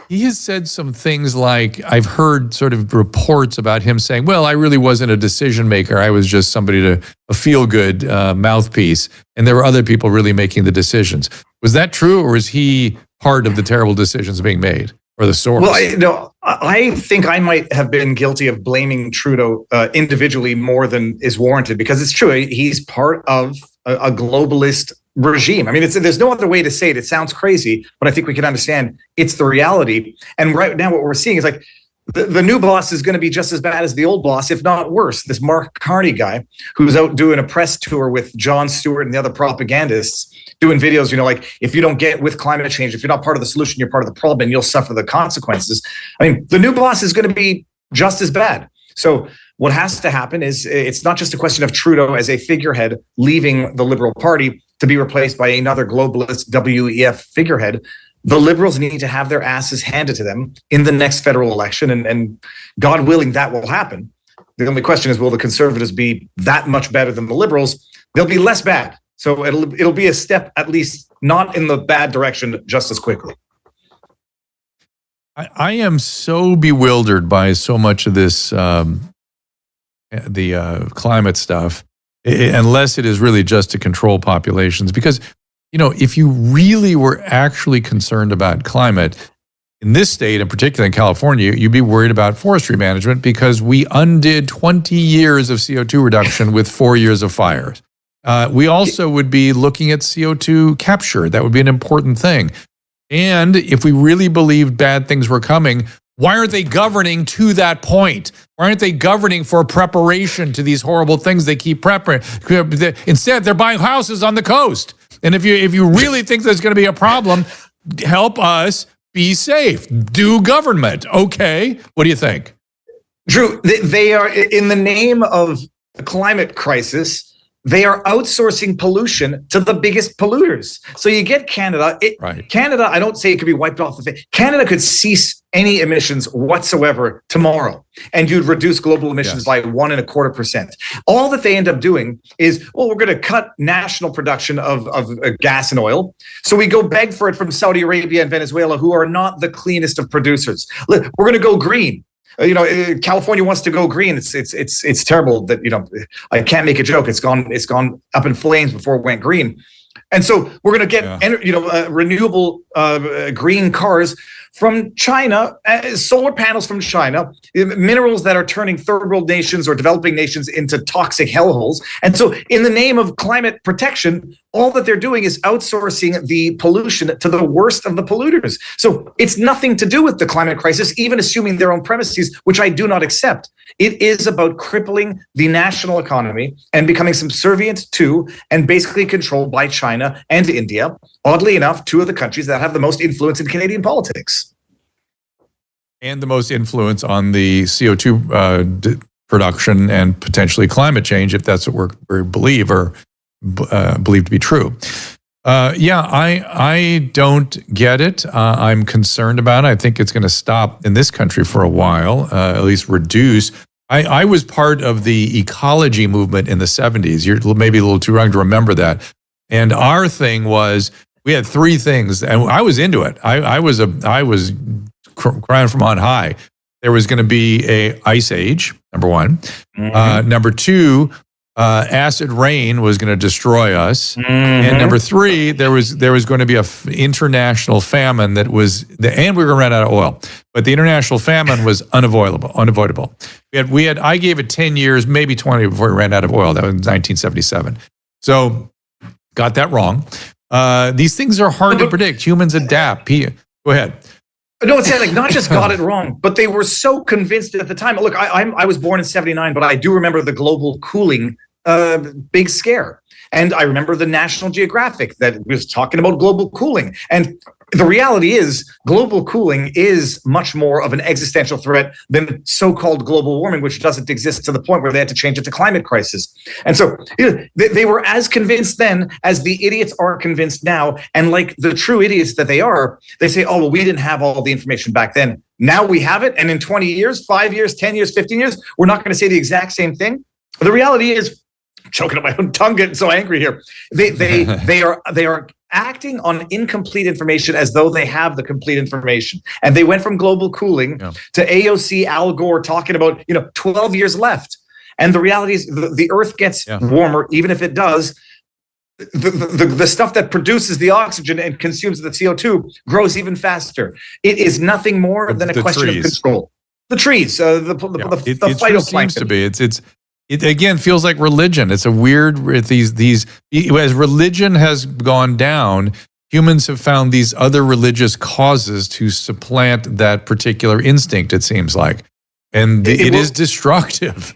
He has said some things like, I've heard sort of reports about him saying, well, I really wasn't a decision maker. I was just a feel-good mouthpiece. And there were other people really making the decisions. Was that true, or was he part of the terrible decisions being made, or the source? Well, I think I might have been guilty of blaming Trudeau individually more than is warranted, because it's true. He's part of a globalist regime. I mean, there's no other way to say it. It sounds crazy, but I think we can understand it's the reality. And right now what we're seeing is like the new boss is going to be just as bad as the old boss, if not worse. This Mark Carney guy who's out doing a press tour with Jon Stewart and the other propagandists, doing videos, like, if you don't get with climate change, if you're not part of the solution, you're part of the problem, and you'll suffer the consequences. I mean, the new boss is going to be just as bad. So what has to happen is it's not just a question of Trudeau as a figurehead leaving the Liberal Party to be replaced by another globalist WEF figurehead. The Liberals need to have their asses handed to them in the next federal election, and God willing, that will happen. The only question is, will the Conservatives be that much better than the Liberals? They'll be less bad. So it'll be a step, at least not in the bad direction, just as quickly. I am so bewildered by so much of this, the climate stuff, unless it is really just to control populations. Because, if you really were actually concerned about climate, in this state, and particularly in California, you'd be worried about forestry management, because we undid 20 years of CO2 reduction with 4 years of fires. We also would be looking at CO2 capture. That would be an important thing. And if we really believed bad things were coming, why aren't they governing to that point? Why aren't they governing for preparation to these horrible things they keep prepping? Instead, they're buying houses on the coast. And if you really think there's going to be a problem, help us be safe. Do government. Okay. What do you think? Drew, they are, in the name of the climate crisis, they are outsourcing pollution to the biggest polluters. So you get Canada. Right. Canada, I don't say it could be wiped off the face. Canada could cease any emissions whatsoever tomorrow, and you'd reduce global emissions by 1.25%. All that they end up doing is, well, we're going to cut national production of gas and oil. So we go beg for it from Saudi Arabia and Venezuela, who are not the cleanest of producers. We're going to go green. California wants to go green. It's terrible that, I can't make a joke. It's gone up in flames before it went green. And so we're going to get, renewable green cars from China, solar panels from China, minerals that are turning third world nations or developing nations into toxic hellholes. And so in the name of climate protection, all that they're doing is outsourcing the pollution to the worst of the polluters. So it's nothing to do with the climate crisis, even assuming their own premises, which I do not accept. It is about crippling the national economy and becoming subservient to and basically controlled by China and India. Oddly enough, two of the countries that have the most influence in Canadian politics. And the most influence on the CO2 production and potentially climate change, if that's what we believe or believe to be true. I don't get it. I'm concerned about it. I think it's going to stop in this country for a while, at least reduce. I was part of the ecology movement in the 70s. You're maybe a little too young to remember that. And our thing was, we had three things, and I was into it. I was crying from on high. There was going to be a ice age, number one. Number two, acid rain was going to destroy us. And number three, there was going to be a international famine and we were going to run out of oil. But the international famine was unavoidable. I gave it 10 years, maybe 20 before we ran out of oil. That was 1977. So got that wrong. These things are hard to predict. Humans adapt. Go ahead. No, it's like not just got it wrong, but they were so convinced at the time. Look, I was born in '79, but I do remember the global cooling big scare. And I remember the National Geographic that was talking about global cooling. And the reality is global cooling is much more of an existential threat than so-called global warming, which doesn't exist to the point where they had to change it to climate crisis. And so they were as convinced then as the idiots are convinced now. And like the true idiots that they are, they say, oh, well, we didn't have all the information back then. Now we have it. And in 20 years, 5 years, 10 years, 15 years, we're not going to say the exact same thing. The reality is, choking on my own tongue, getting so angry here. They are acting on incomplete information as though they have the complete information. And they went from global cooling to AOC, Al Gore talking about 12 years left. And the reality is the Earth gets warmer, even if it does. The stuff that produces the oxygen and consumes the CO2 grows even faster. It is nothing more than a question of control. The trees, the phytoplankton. Seems to be. It again feels like religion. It's a weird, as religion has gone down, humans have found these other religious causes to supplant that particular instinct, it seems like. And it is destructive.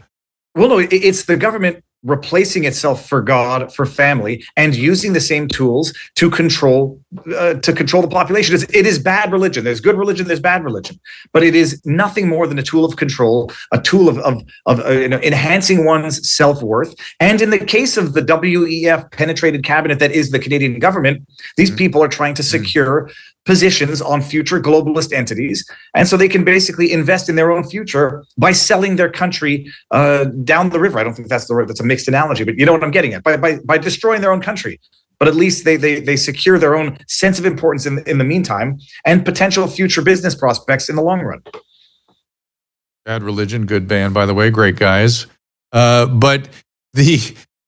Well, no, it's the government replacing itself for God, for family, and using the same tools to control the population. It is bad religion. There's good religion, there's bad religion, but it is nothing more than a tool of control, a tool of enhancing one's self-worth. And in the case of the WEF penetrated cabinet that is the Canadian government, these people are trying to secure positions on future globalist entities. And so they can basically invest in their own future by selling their country down the river. I don't think that's the river. That's a mixed analogy, but you know what I'm getting at. By destroying their own country. But at least they secure their own sense of importance in the meantime and potential future business prospects in the long run. Bad Religion, good band, by the way. Great guys. But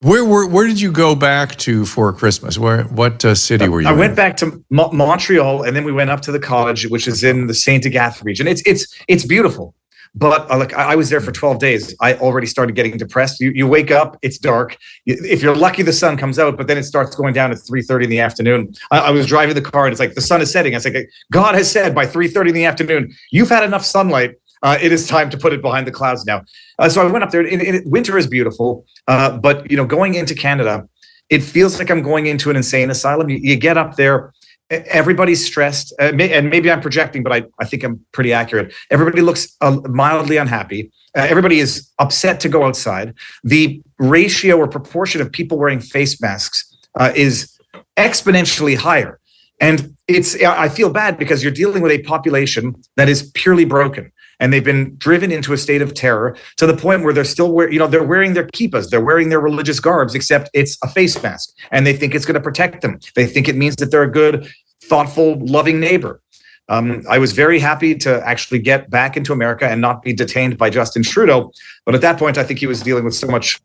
where did you go back to for Christmas? What city were you in? I went back to Montreal, and then we went up to the college, which is in the Saint Agathe region. It's beautiful, but I was there for 12 days. I already started getting depressed. You wake up, it's dark. If you're lucky, the sun comes out, but then it starts going down at 3:30 in the afternoon. I was driving the car, and it's like the sun is setting. I was like, God has said by 3:30 in the afternoon, you've had enough sunlight. It is time to put it behind the clouds now. So I went up there. Winter is beautiful, but going into Canada, it feels like I'm going into an insane asylum. You get up there, everybody's stressed, and maybe I'm projecting, but I think I'm pretty accurate. Everybody looks mildly unhappy. Everybody is upset to go outside. The ratio or proportion of people wearing face masks is exponentially higher. And I feel bad because you're dealing with a population that is purely broken. And they've been driven into a state of terror to the point where they're still they're wearing their kippas, they're wearing their religious garbs, except it's a face mask. And they think it's going to protect them. They think it means that they're a good, thoughtful, loving neighbor. I was very happy to actually get back into America and not be detained by Justin Trudeau. But at that point, I think he was dealing with so much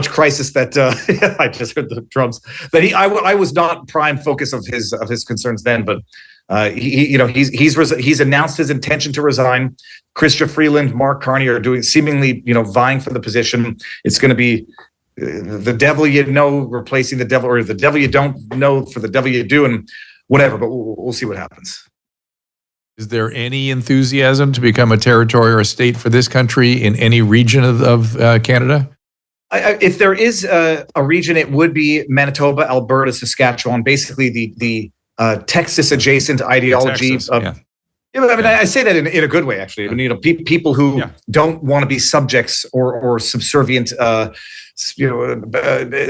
crisis that I just heard the drums. That I was not prime focus of his concerns then. But he's announced his intention to resign. Chrystia Freeland, Mark Carney are seemingly vying for the position. It's going to be the devil you know replacing the devil, or the devil you don't know for the devil you do, and whatever. But we'll see what happens. Is there any enthusiasm to become a territory or a state for this country in any region of Canada? If there is a region, it would be Manitoba, Alberta, Saskatchewan, basically the Texas-adjacent ideology. Texas, I say that in a good way, actually. I mean, people who don't want to be subjects or subservient,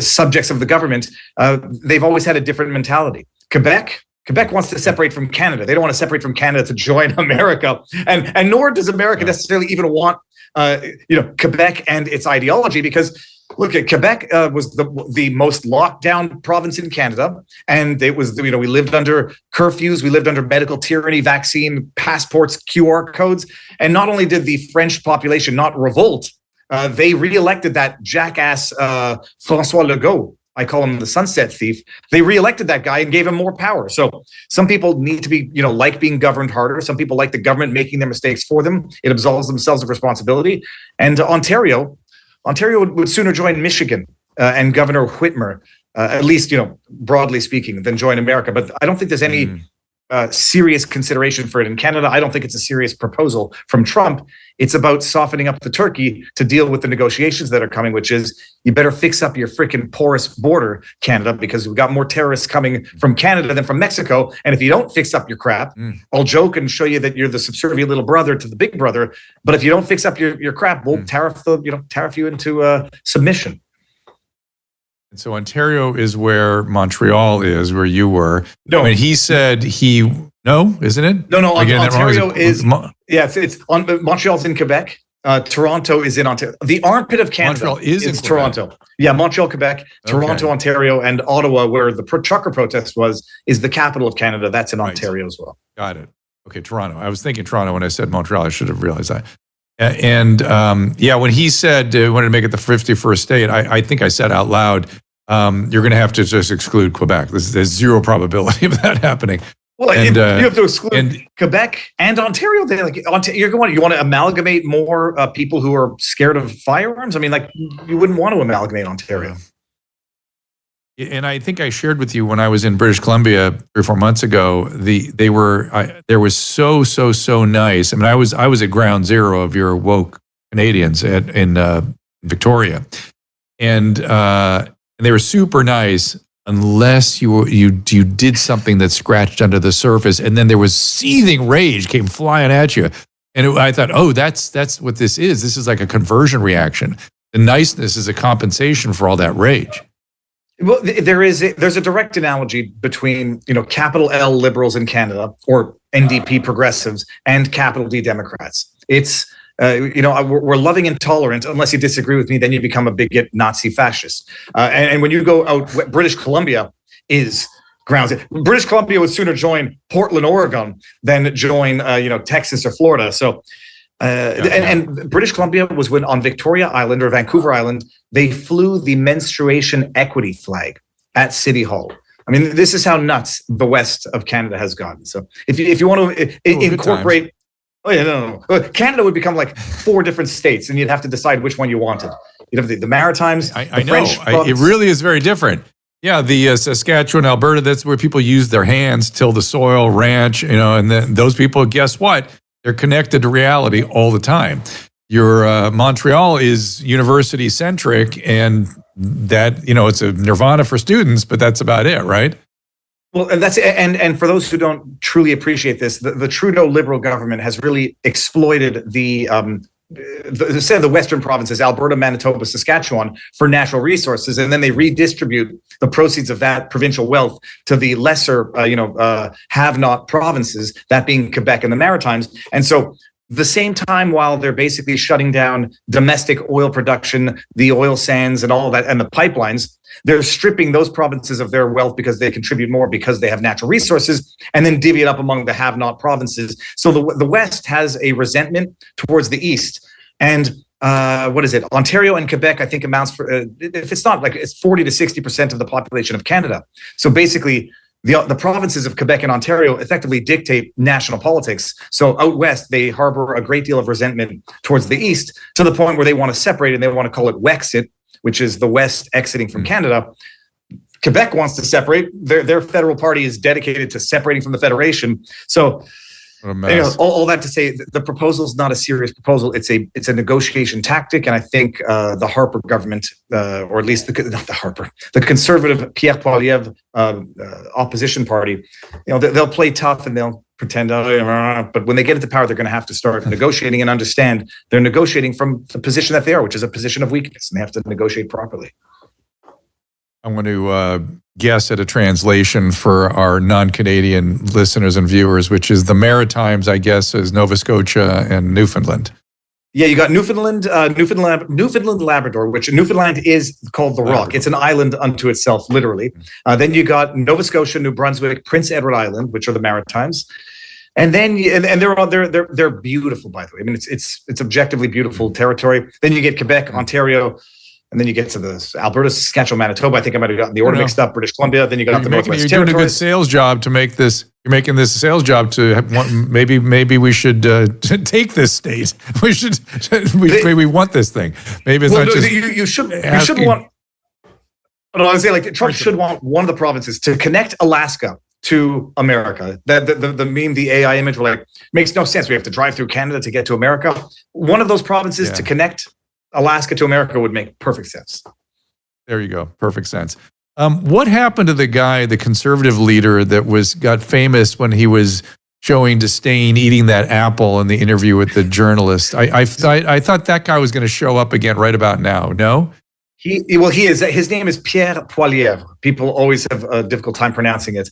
subjects of the government. They've always had a different mentality. Quebec wants to separate from Canada. They don't want to separate from Canada to join America, and nor does America necessarily even want Quebec and its ideology, because look, Quebec was the most locked down province in Canada, and it was we lived under curfews, we lived under medical tyranny, vaccine passports, QR codes, and not only did the French population not revolt, they reelected that jackass François Legault. I call him the sunset thief. They reelected that guy and gave him more power. So some people need to be, like being governed harder. Some people like the government making their mistakes for them. It absolves themselves of responsibility. And Ontario would sooner join Michigan and Governor Whitmer, at least, broadly speaking, than join America. But I don't think there's any serious consideration for it in Canada. I don't think it's a serious proposal from Trump. It's about softening up the turkey to deal with the negotiations that are coming, which is you better fix up your freaking porous border, Canada, because we've got more terrorists coming from Canada than from Mexico. And if you don't fix up your crap, I'll joke and show you that you're the subservient little brother to the big brother. But if you don't fix up your crap, we'll tariff you into submission. And so Ontario is where Montreal is, where you were. No, when he said isn't it? No. Ontario is it's on Montreal's in Quebec. Toronto is in Ontario. The armpit of Canada Montreal is in Toronto. Yeah, Montreal, Quebec, Toronto, Ontario, and Ottawa, where the trucker protest is the capital of Canada. That's in Ontario as well. Got it. Okay, Toronto. I was thinking Toronto when I said Montreal. I should have realized that. And when he said he wanted to make it the 51st state, I think I said out loud, you're going to have to just exclude Quebec. There's zero probability of that happening. Well, you have to exclude Quebec and Ontario. You want to amalgamate more people who are scared of firearms? I mean, you wouldn't want to amalgamate Ontario. And I think I shared with you when I was in British Columbia 3 or 4 months ago. They were so nice. I mean, I was at ground zero of your woke Canadians in Victoria, and they were super nice unless you did something that scratched under the surface, and then there was seething rage came flying at you, and I thought, oh, that's what this is. This is like a conversion reaction. The niceness is a compensation for all that rage. Well, there's a direct analogy between capital L liberals in Canada, or NDP progressives, and capital D Democrats. It's we're loving and tolerant. Unless you disagree with me, then you become a bigot, Nazi, fascist. And when you go out, British Columbia is grounds. British Columbia would sooner join Portland, Oregon, than join Texas or Florida. So. And British Columbia was when on Victoria Island or Vancouver Island, they flew the menstruation equity flag at City Hall. I mean, this is how nuts the west of Canada has gotten. So if you want to incorporate, Canada would become like 4 different states, and you'd have to decide which one you wanted. You'd have the Maritimes. I know. It really is very different. Yeah, the Saskatchewan, Alberta, that's where people use their hands, till the soil, ranch, and then those people, guess what? They're connected to reality all the time. Your Montreal is university centric, and that it's a nirvana for students, but that's about it, right? Well, and that's and for those who don't truly appreciate this, the Trudeau Liberal government has really exploited the the western provinces, Alberta, Manitoba, Saskatchewan, for natural resources, and then they redistribute the proceeds of that provincial wealth to the lesser, have-not provinces, that being Quebec and the Maritimes. And so the same time, while they're basically shutting down domestic oil production, the oil sands and all that, and the pipelines, they're stripping those provinces of their wealth because they contribute more because they have natural resources, and then divvy it up among the have-not provinces. So the West has a resentment towards the East. And what is it? Ontario and Quebec, I think, amounts for, if it's not, like, it's 40 to 60% of the population of Canada. So basically, the provinces of Quebec and Ontario effectively dictate national politics. So out west, they harbor a great deal of resentment towards the east, to the point where they want to separate, and they want to call it Wexit, which is the West exiting from Canada. Quebec wants to separate. Their federal party is dedicated to separating from the federation. So all that to say, the proposal is not a serious proposal. It's a negotiation tactic, and I think the Harper government, or at least the conservative Pierre Poilievre opposition party, they'll play tough and they'll pretend, but when they get into power, they're going to have to start negotiating and understand they're negotiating from the position that they are, which is a position of weakness, and they have to negotiate properly. I want to guess at a translation for our non-Canadian listeners and viewers, which is the Maritimes, I guess, is Nova Scotia and Newfoundland. Yeah, you got Newfoundland, Labrador, which Newfoundland is called the Rock. It's an island unto itself, literally. Then you got Nova Scotia, New Brunswick, Prince Edward Island, which are the Maritimes. And then they're beautiful, by the way. I mean, it's objectively beautiful territory. Then you get Quebec, Ontario, and then you get to the Alberta, Saskatchewan, Manitoba. I think I might have gotten the order mixed up. British Columbia. Then you got the Northwest Territories. You're doing a good sales job to make this. You're making this a sales job to maybe we should take this state. We want this thing. Maybe it's not just you should want. No, I would say, like, Trump should want one of the provinces to connect Alaska to America. The meme, the AI image, were like, makes no sense. We have to drive through Canada to get to America. One of those provinces to connect Alaska to America would make perfect sense. There you go. Perfect sense. What happened to the guy, the conservative leader that got famous when he was showing disdain eating that apple in the interview with the journalist? I thought that guy was going to show up again right about now. No? He is. His name is Pierre Poilievre. People always have a difficult time pronouncing it.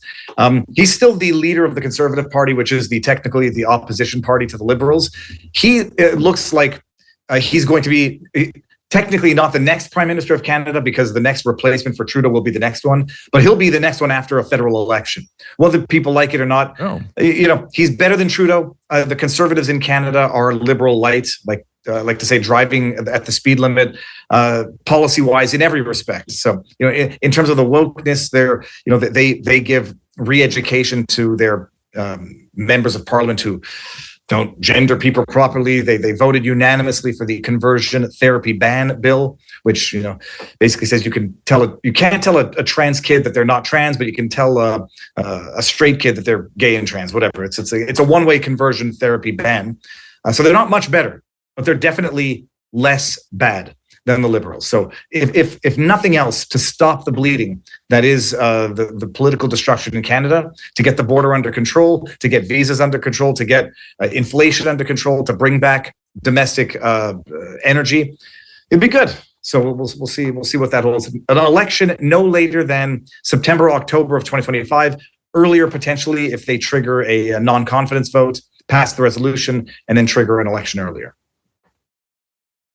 He's still the leader of the Conservative Party, which is technically the opposition party to the Liberals. It looks like he's going to be technically not the next Prime Minister of Canada, because the next replacement for Trudeau will be the next one, but he'll be the next one after a federal election. Whether people like it or not, he's better than Trudeau. The Conservatives in Canada are liberal light, like to say, driving at the speed limit, policy-wise, in every respect. So, in terms of the wokeness, they give re-education to their members of Parliament who don't gender people properly. They voted unanimously for the conversion therapy ban bill, which basically says you can't tell a trans kid that they're not trans, but you can tell a straight kid that they're gay and trans, whatever. It's a one-way conversion therapy ban. So they're not much better, but they're definitely less bad than the Liberals. So if nothing else, to stop the bleeding that is the political destruction in Canada, to get the border under control, to get visas under control, to get inflation under control, to bring back domestic energy, it'd be good. So we'll see what that holds. An election no later than September, October of 2025, earlier potentially if they trigger a non-confidence vote, pass the resolution, and then trigger an election earlier.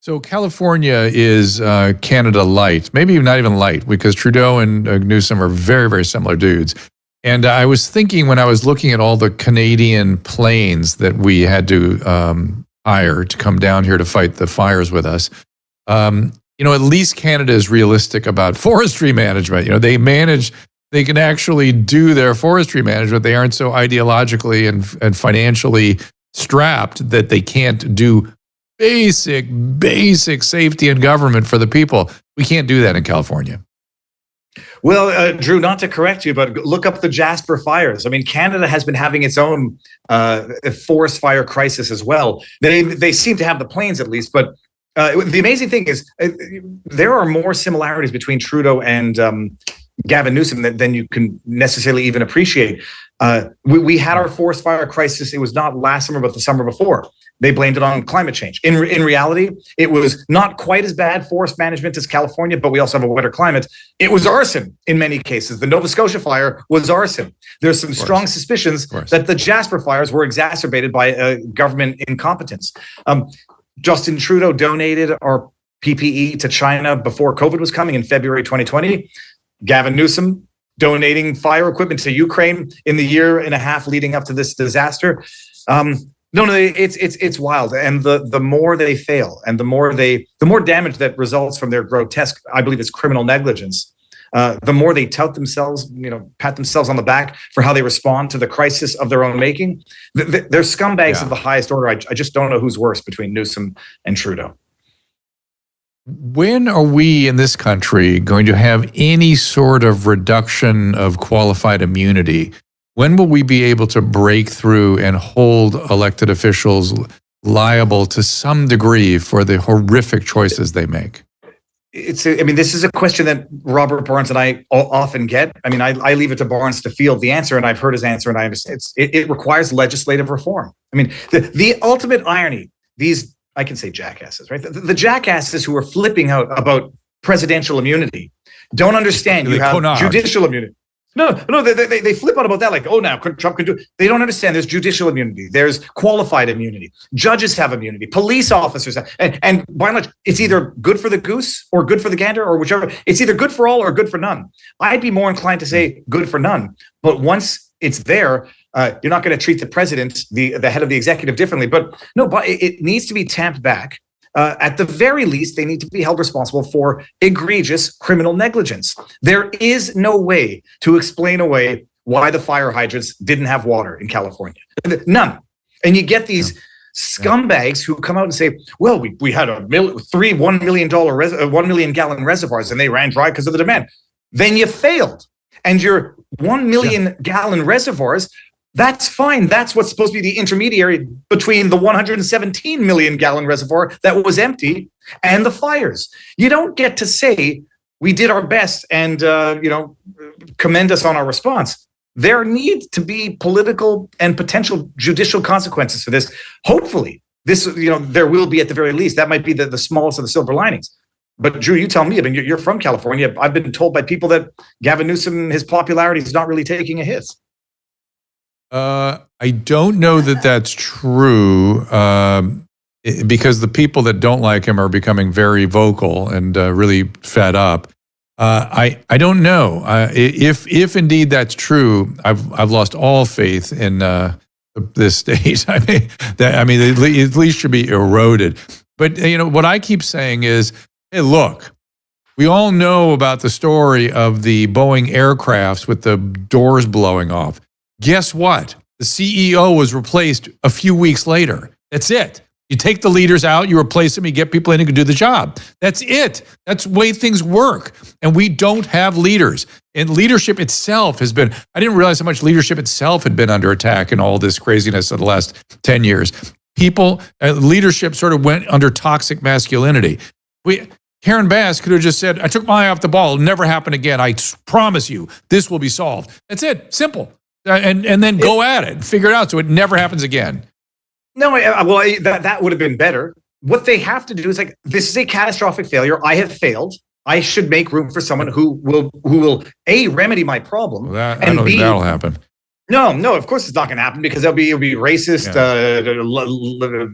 So California is Canada light, maybe not even light, because Trudeau and Newsom are very, very similar dudes. And I was thinking, when I was looking at all the Canadian planes that we had to hire to come down here to fight the fires with us, at least Canada is realistic about forestry management. They can actually do their forestry management. They aren't so ideologically and financially strapped that they can't do basic safety and government for the people. We can't do that in California. Well, Drew, not to correct you, but look up the Jasper fires. I mean, Canada has been having its own forest fire crisis as well. They seem to have the planes, at least, but the amazing thing is there are more similarities between Trudeau and Gavin Newsom than you can necessarily even appreciate. We had our forest fire crisis. It was not last summer, but the summer before. They blamed it on climate change. In reality, it was not quite as bad forest management as California, but we also have a wetter climate. It was arson in many cases. The Nova Scotia fire was arson. There's some strong suspicions that the Jasper fires were exacerbated by government incompetence. Justin Trudeau donated our PPE to China before COVID was coming in February 2020. Gavin Newsom donating fire equipment to Ukraine in the year and a half leading up to this disaster. No, it's wild. And the more they fail and the more damage that results from their grotesque, I believe it's criminal negligence, the more they tout themselves, pat themselves on the back for how they respond to the crisis of their own making. They're scumbags of the highest order. I just don't know who's worse between Newsom and Trudeau. When are we in this country going to have any sort of reduction of qualified immunity? When will we be able to break through and hold elected officials liable to some degree for the horrific choices they make? This is a question that Robert Barnes and I often get. I leave it to Barnes to field the answer, and I've heard his answer, and I understand it requires legislative reform. The ultimate irony, these, I can say jackasses, right? The jackasses who are flipping out about presidential immunity don't understand you have judicial immunity. No, they flip out about that like, oh, now Trump can do it. They don't understand there's judicial immunity. There's qualified immunity. Judges have immunity. Police officers have. And by and large, it's either good for the goose or good for the gander or whichever. It's either good for all or good for none. I'd be more inclined to say good for none. But once it's there, you're not going to treat the president, the head of the executive, differently. But it needs to be tamped back. At the very least, they need to be held responsible for egregious criminal negligence. There is no way to explain away why the fire hydrants didn't have water in California. None. And you get these scumbags who come out and say, well, we had $1 million gallon reservoirs and they ran dry because of the demand. Then you failed. And your 1 million gallon reservoirs, that's fine. That's what's supposed to be the intermediary between the 117 million gallon reservoir that was empty and the fires. You don't get to say we did our best and commend us on our response. There need to be political and potential judicial consequences for this. Hopefully, there will be at the very least. That might be the smallest of the silver linings. But Drew, you tell me. You're from California. I've been told by people that Gavin Newsom, his popularity is not really taking a hit. I don't know that that's true because the people that don't like him are becoming very vocal and really fed up. I don't know if indeed that's true. I've lost all faith in this state. At least should be eroded. But what I keep saying is, hey, look. We all know about the story of the Boeing aircrafts with the doors blowing off. Guess what? The CEO was replaced a few weeks later. That's it. You take the leaders out, you replace them, you get people in who can do the job. That's it. That's the way things work. And we don't have leaders. And leadership itself has been, I didn't realize how much leadership itself had been under attack in all this craziness of the last 10 years. Leadership sort of went under toxic masculinity. Karen Bass could have just said, I took my eye off the ball. It'll never happen again. I promise you, this will be solved. That's it. Simple. And then go at it and figure it out so it never happens again. No, that would have been better. What they have to do is this is a catastrophic failure. I have failed. I should make room for someone who will A, remedy my problem. Well, I don't think that'll happen. No, of course it's not going to happen because it'll be racist,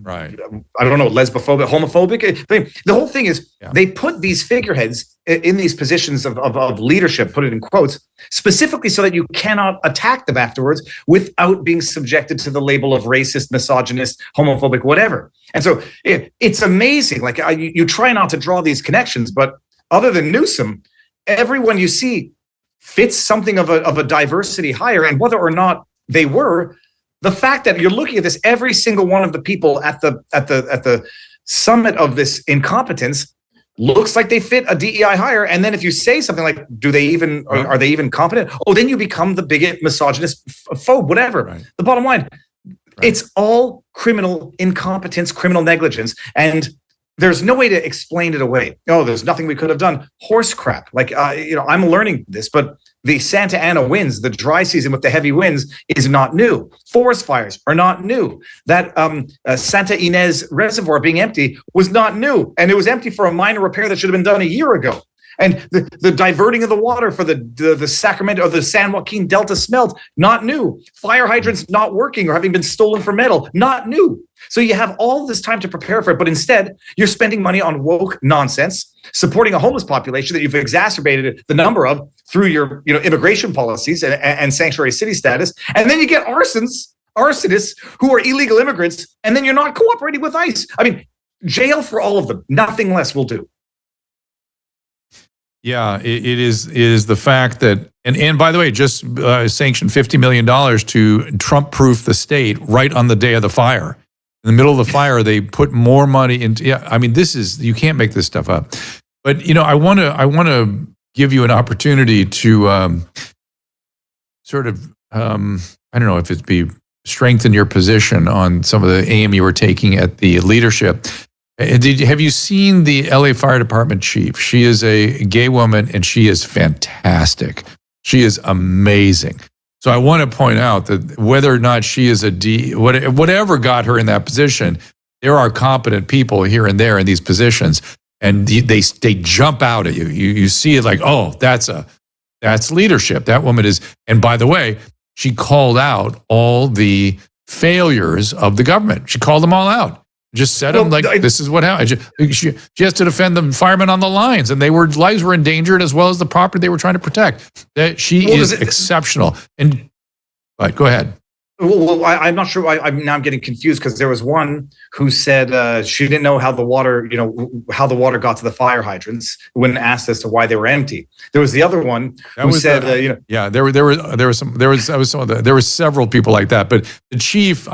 right? I don't know, lesbophobic, homophobic. The whole thing is they put these figureheads in these positions of leadership, put it in quotes, specifically so that you cannot attack them afterwards without being subjected to the label of racist, misogynist, homophobic, whatever. And so it's amazing. You try not to draw these connections, but other than Newsom, everyone you see fits something of a diversity higher, and whether or not they were, the fact that you're looking at this, every single one of the people at the summit of this incompetence looks like they fit a DEI hire. And then if you say something like, are they even competent? Oh, then you become the bigot, misogynist, phobe, whatever. Right. The bottom line, it's all criminal incompetence, criminal negligence, and there's no way to explain it away. Oh, there's nothing we could have done. Horse crap. Like, I'm learning this, but the Santa Ana winds, the dry season with the heavy winds is not new. Forest fires are not new. That Santa Ynez Reservoir being empty was not new. And it was empty for a minor repair that should have been done a year ago. And the diverting of the water for the Sacramento or the San Joaquin Delta smelt, not new. Fire hydrants not working or having been stolen for metal, not new. So you have all this time to prepare for it, but instead you're spending money on woke nonsense, supporting a homeless population that you've exacerbated the number of through your immigration policies and sanctuary city status. And then you get arsonists who are illegal immigrants, and then you're not cooperating with ICE. I mean, jail for all of them. Nothing less will do. Yeah, it is the fact that, and by the way, just sanctioned $50 million to Trump-proof the state right on the day of the fire. In the middle of the fire, they put more money into. Yeah, I mean, you can't make this stuff up. But I want to give you an opportunity to sort of I don't know if it'd be strengthen your position on some of the aim you were taking at the leadership. Have you seen the LA Fire Department chief? She is a gay woman, and she is fantastic. She is amazing. So I want to point out that whether or not she is whatever got her in that position, there are competent people here and there in these positions, and they jump out at you. You see it like, oh, that's leadership. That woman is. And by the way, she called out all the failures of the government. She called them all out. Just said them this is what happened. She has to defend the firemen on the lines, and lives were endangered as well as the property they were trying to protect. She is exceptional. But go ahead. Well, I'm not sure. I'm getting confused because there was one who said she didn't know how the water, how the water got to the fire hydrants when asked as to why they were empty. There was the other one who said, there were several people like that. But the chief,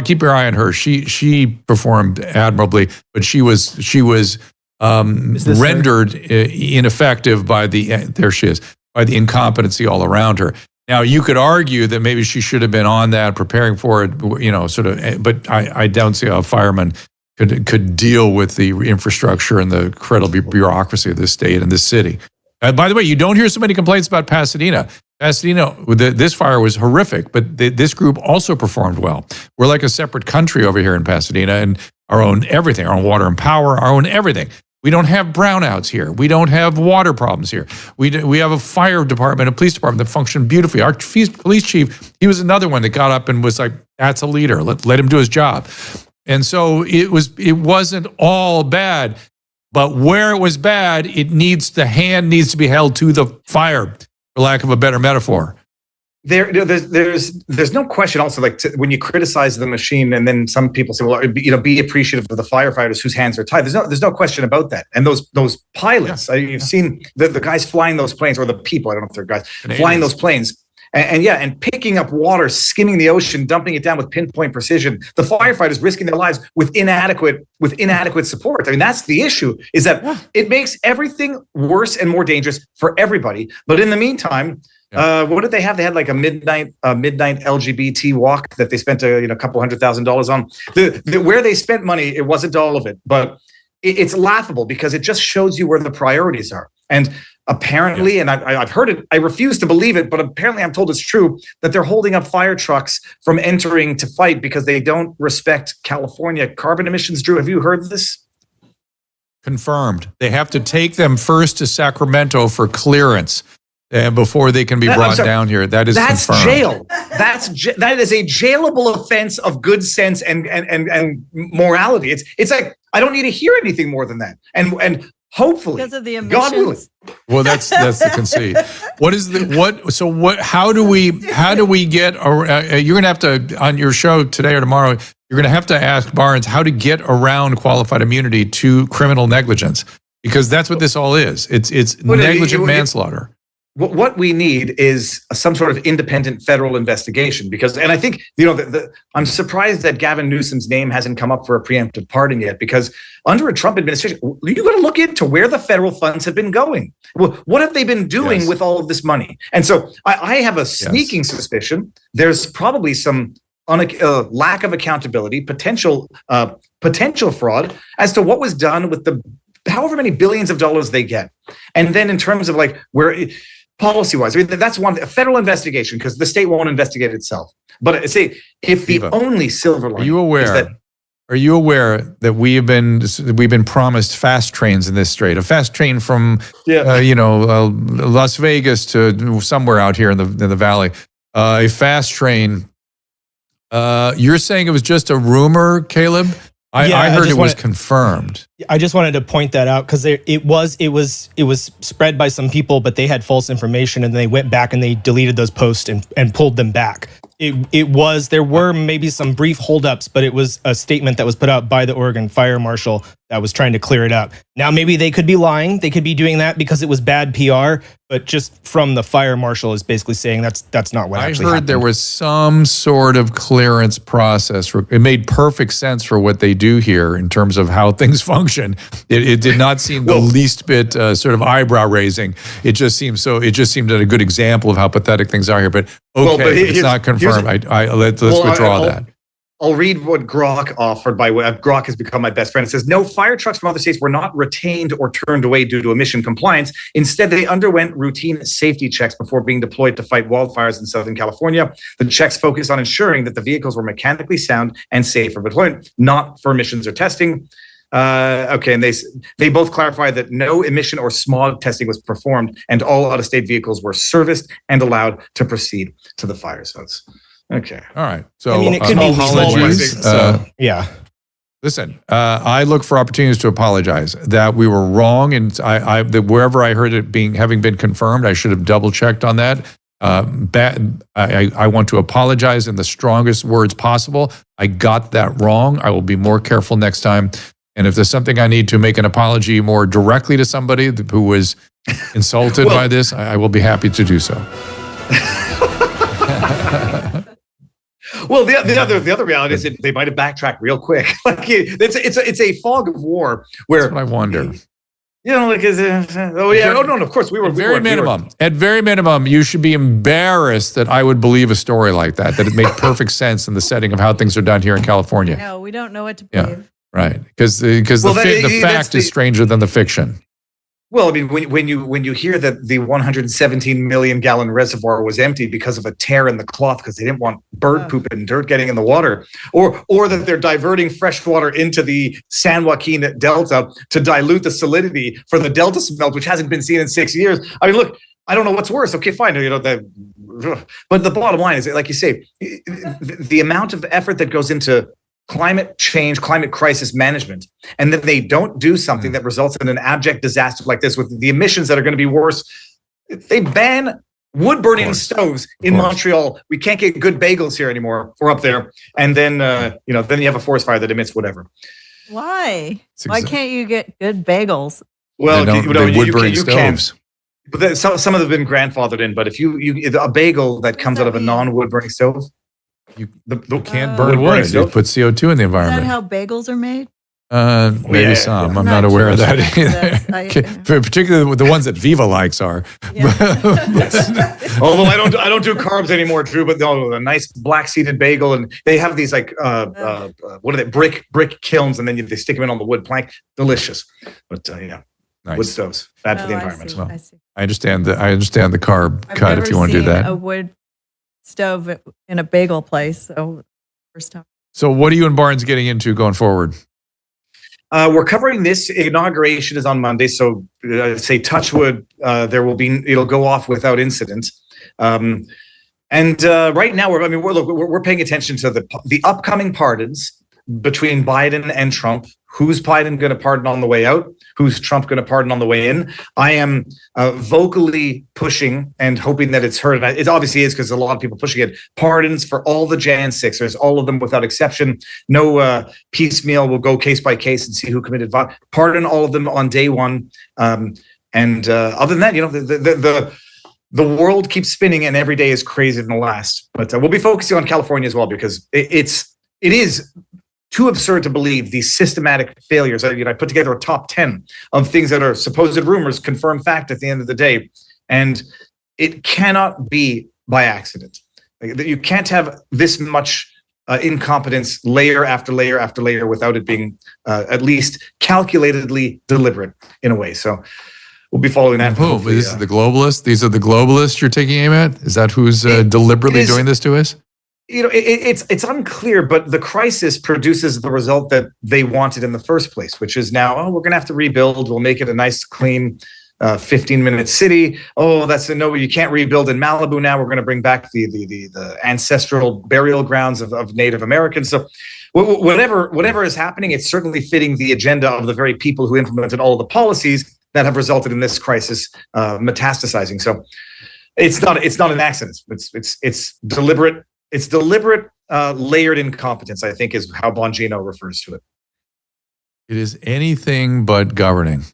keep your eye on her. She performed admirably, but she was rendered ineffective by the incompetency all around her. Now, you could argue that maybe she should have been on that, preparing for it, but I don't see how a fireman could deal with the infrastructure and the incredible bureaucracy of this state and this city. By the way, you don't hear so many complaints about Pasadena. This fire was horrific, but this group also performed well. We're like a separate country over here in Pasadena, and our own everything, our own water and power, our own everything. We don't have brownouts here. We don't have water problems here. We have a fire department, a police department that function beautifully. Our police chief, he was another one that got up and was like, that's a leader. Let him do his job. And so it wasn't all bad, but where it was bad, the hand needs to be held to the fire, for lack of a better metaphor. There's no question also, like when you criticize the machine, and then some people say, well, be appreciative of the firefighters whose hands are tied. There's no question about that. And those pilots, you've seen the guys flying those planes, or the people, I don't know if they're guys, flying those planes. And picking up water, skimming the ocean, dumping it down with pinpoint precision. The firefighters risking their lives with inadequate support. I mean, that's the issue, is that it makes everything worse and more dangerous for everybody. But in the meantime, what did they have? They had like a midnight LGBT walk that they spent a couple $100,000 on. Where they spent money, it wasn't all of it, but it's laughable because it just shows you where the priorities are. And apparently, and I've heard it, I refuse to believe it, but apparently I'm told it's true, that they're holding up fire trucks from entering to fight because they don't respect California carbon emissions. Drew, have you heard this? Confirmed. They have to take them first to Sacramento for clearance before they can be brought down here. That's confirmed. Jail. That is a jailable offense of good sense and morality. It's like, I don't need to hear anything more than that. And hopefully, because of the emissions. God willing. Well, that's the conceit. How do we get? You're going to have to, on your show today or tomorrow, you're going to have to ask Barnes how to get around qualified immunity to criminal negligence, because that's what this all is. It's negligent manslaughter. What we need is some sort of independent federal investigation, and I think, I'm surprised that Gavin Newsom's name hasn't come up for a preemptive pardon yet, because under a Trump administration, you got to look into where the federal funds have been going. Well, what have they been doing with all of this money? And so I have a sneaking suspicion there's probably some lack of accountability, potential fraud as to what was done with the however many billions of dollars they get. And then in terms of like where policy-wise, I mean, that's one, a federal investigation, because the state won't investigate itself. But say if the only silver lining Are you aware that we've been promised fast trains in this state? A fast train from Las Vegas to somewhere out here in the valley. A fast train. You're saying it was just a rumor, Caleb? I heard it was confirmed. I just wanted to point that out because it was spread by some people, but they had false information, and they went back and they deleted those posts and pulled them back. There were maybe some brief holdups, but it was a statement that was put out by the Oregon Fire Marshal that was trying to clear it up. Now, maybe they could be lying. They could be doing that because it was bad PR, but just from the fire marshal is basically saying that's not what actually happened. I heard there was some sort of clearance process. It made perfect sense for what they do here in terms of how things function. It did not seem the least bit sort of eyebrow raising. It just seemed a good example of how pathetic things are here. But it's not confirmed. Let's withdraw that. I'll read what Grok offered Grok has become my best friend. It says, no fire trucks from other states were not retained or turned away due to emission compliance. Instead, they underwent routine safety checks before being deployed to fight wildfires in Southern California. The checks focused on ensuring that the vehicles were mechanically sound and safe for deployment, not for emissions or testing. And they both clarified that no emission or smog testing was performed, and all out-of-state vehicles were serviced and allowed to proceed to the fire zones. Okay. All right. So I mean, it could be apologies. Yeah. Listen, I look for opportunities to apologize that we were wrong, and that wherever I heard it having been confirmed, I should have double checked on that. I want to apologize in the strongest words possible. I got that wrong. I will be more careful next time. And if there's something I need to make an apology more directly to somebody who was insulted by this, I will be happy to do so. Well, the other reality is that they might have backtracked real quick. Like it's a fog of war where that's what I wonder. No, of course we were. At very minimum, you should be embarrassed that I would believe a story like that. That it made perfect sense in the setting of how things are done here in California. No, we don't know what to believe. Yeah, right. Because the fact is stranger than the fiction. Well, I mean, when you hear that the 117 million gallon reservoir was empty because of a tear in the cloth because they didn't want bird poop and dirt getting in the water, or that they're diverting fresh water into the San Joaquin Delta to dilute the salinity for the Delta smelt, which hasn't been seen in 6 years. I mean, look, I don't know what's worse. Okay, fine. But the bottom line is, like you say, the amount of effort that goes into climate change, climate crisis management, and that they don't do something that results in an abject disaster like this with the emissions that are going to be worse. They ban wood-burning stoves in Montreal. We can't get good bagels here anymore or up there. And then, then you have a forest fire that emits whatever. Why? Why can't you get good bagels? Well, wood-burning stoves. But some of them have been grandfathered in. But if a bagel that comes out of a non-wood burning stove, you can't burn wood. You put CO2 in the environment. Is that how bagels are made? Maybe some. I'm not aware of that either. Particularly the ones that Viva likes are. Yeah. Although I don't do carbs anymore, Drew. But no, a nice black seeded bagel, and they have these like what are they? Brick kilns, and then they stick them in on the wood plank. Delicious, but nice. Wood stoves bad for the environment. I see. I understand the carb cut if you want to do that. A wood stove in a bagel place. So first time. So what are you and Barnes getting into going forward? We're covering this. Inauguration is on Monday, so say touch wood. It'll go off without incident. And right now, we're paying attention to the upcoming pardons between Biden and Trump. Who's Biden going to pardon on the way out? Who's Trump going to pardon on the way in? I am vocally pushing and hoping that it's heard. It obviously is because a lot of people pushing it. Pardons for all the Jan 6ers, all of them without exception. No piecemeal. We'll go case by case and see who committed violence. Pardon all of them on day one. And other than that, the world keeps spinning and every day is crazier than the last. But we'll be focusing on California as well because it is too absurd to believe these systematic failures. I put together a top 10 of things that are supposed rumors, confirmed fact at the end of the day. And it cannot be by accident. You can't have this much incompetence layer after layer after layer without it being at least calculatedly deliberate in a way. So we'll be following that. This is the globalists. These are the globalists you're taking aim at? Is that who's deliberately doing this to us? It's unclear, but the crisis produces the result that they wanted in the first place, which is now, we're going to have to rebuild. We'll make it a nice, clean 15-minute city. No, you can't rebuild in Malibu now. We're going to bring back the ancestral burial grounds of Native Americans. So whatever is happening, it's certainly fitting the agenda of the very people who implemented all the policies that have resulted in this crisis metastasizing. So it's not an accident. It's deliberate. It's deliberate, layered incompetence, I think, is how Bongino refers to it. It is anything but governing,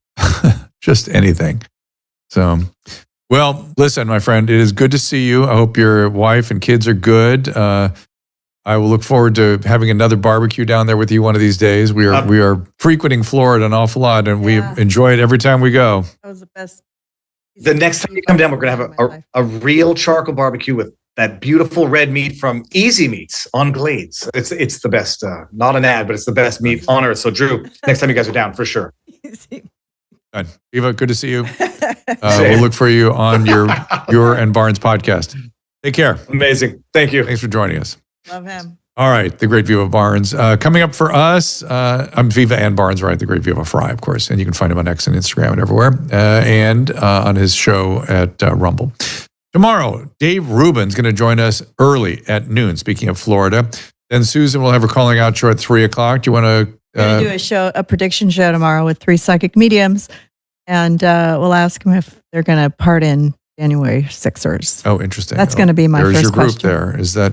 just anything. So, well, listen, my friend, it is good to see you. I hope your wife and kids are good. I will look forward to having another barbecue down there with you one of these days. We are frequenting Florida an awful lot, and we enjoy it every time we go. That was the best. The next time you come down, we're going to have a real charcoal barbecue with that beautiful red meat from Easy Meats on Glades. It's the best, not an ad, but it's the best meat on earth. So Drew, next time you guys are down, for sure. Good. Eva, good to see you. We'll look for you on your and Barnes podcast. Take care. Amazing. Thank you. Thanks for joining us. Love him. All right, the great Viva Barnes. Coming up for us, I'm Viva and Barnes, right? The great Viva Frei, of course. And you can find him on X and Instagram and everywhere. And on his show at Rumble. Tomorrow, Dave Rubin's going to join us early at noon, speaking of Florida. Then Susan will have her calling out show at 3 o'clock. Do you want to... We're going to do a prediction show tomorrow with 3 psychic mediums. And we'll ask them if they're going to pardon January 6ers. Oh, interesting. That's going to be my There's first your group question. There. Is that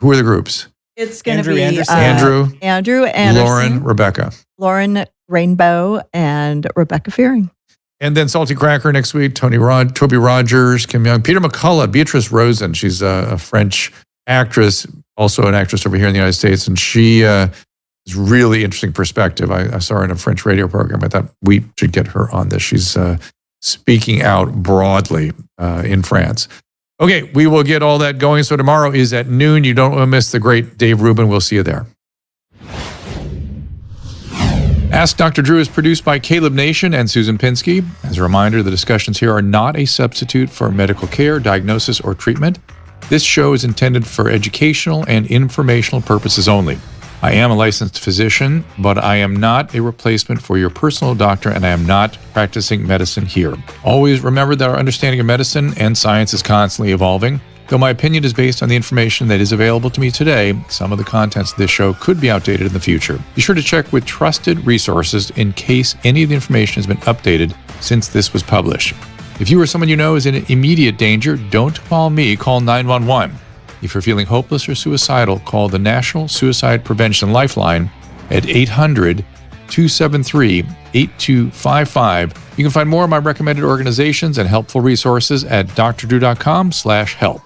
who are the groups? It's going to be Andrew, Anderson, Lauren, Rebecca. Lauren Rainbow, and Rebecca Fearing. And then Salty Cracker next week, Toby Rogers, Kim Young, Peter McCullough, Beatrice Rosen. She's a French actress, also an actress over here in the United States. And she is really interesting perspective. I saw her in a French radio program. I thought we should get her on this. She's speaking out broadly in France. Okay, we will get all that going. So tomorrow is at noon. You don't want to miss the great Dave Rubin. We'll see you there. Ask Dr. Drew is produced by Caleb Nation and Susan Pinsky. As a reminder, the discussions here are not a substitute for medical care, diagnosis, or treatment. This show is intended for educational and informational purposes only. I am a licensed physician, but I am not a replacement for your personal doctor, and I am not practicing medicine here. Always remember that our understanding of medicine and science is constantly evolving. Though my opinion is based on the information that is available to me today, some of the contents of this show could be outdated in the future. Be sure to check with trusted resources in case any of the information has been updated since this was published. If you or someone you know is in immediate danger, don't call me, call 911. If you're feeling hopeless or suicidal, call the National Suicide Prevention Lifeline at 800-273-8255. You can find more of my recommended organizations and helpful resources at drdrew.com/help.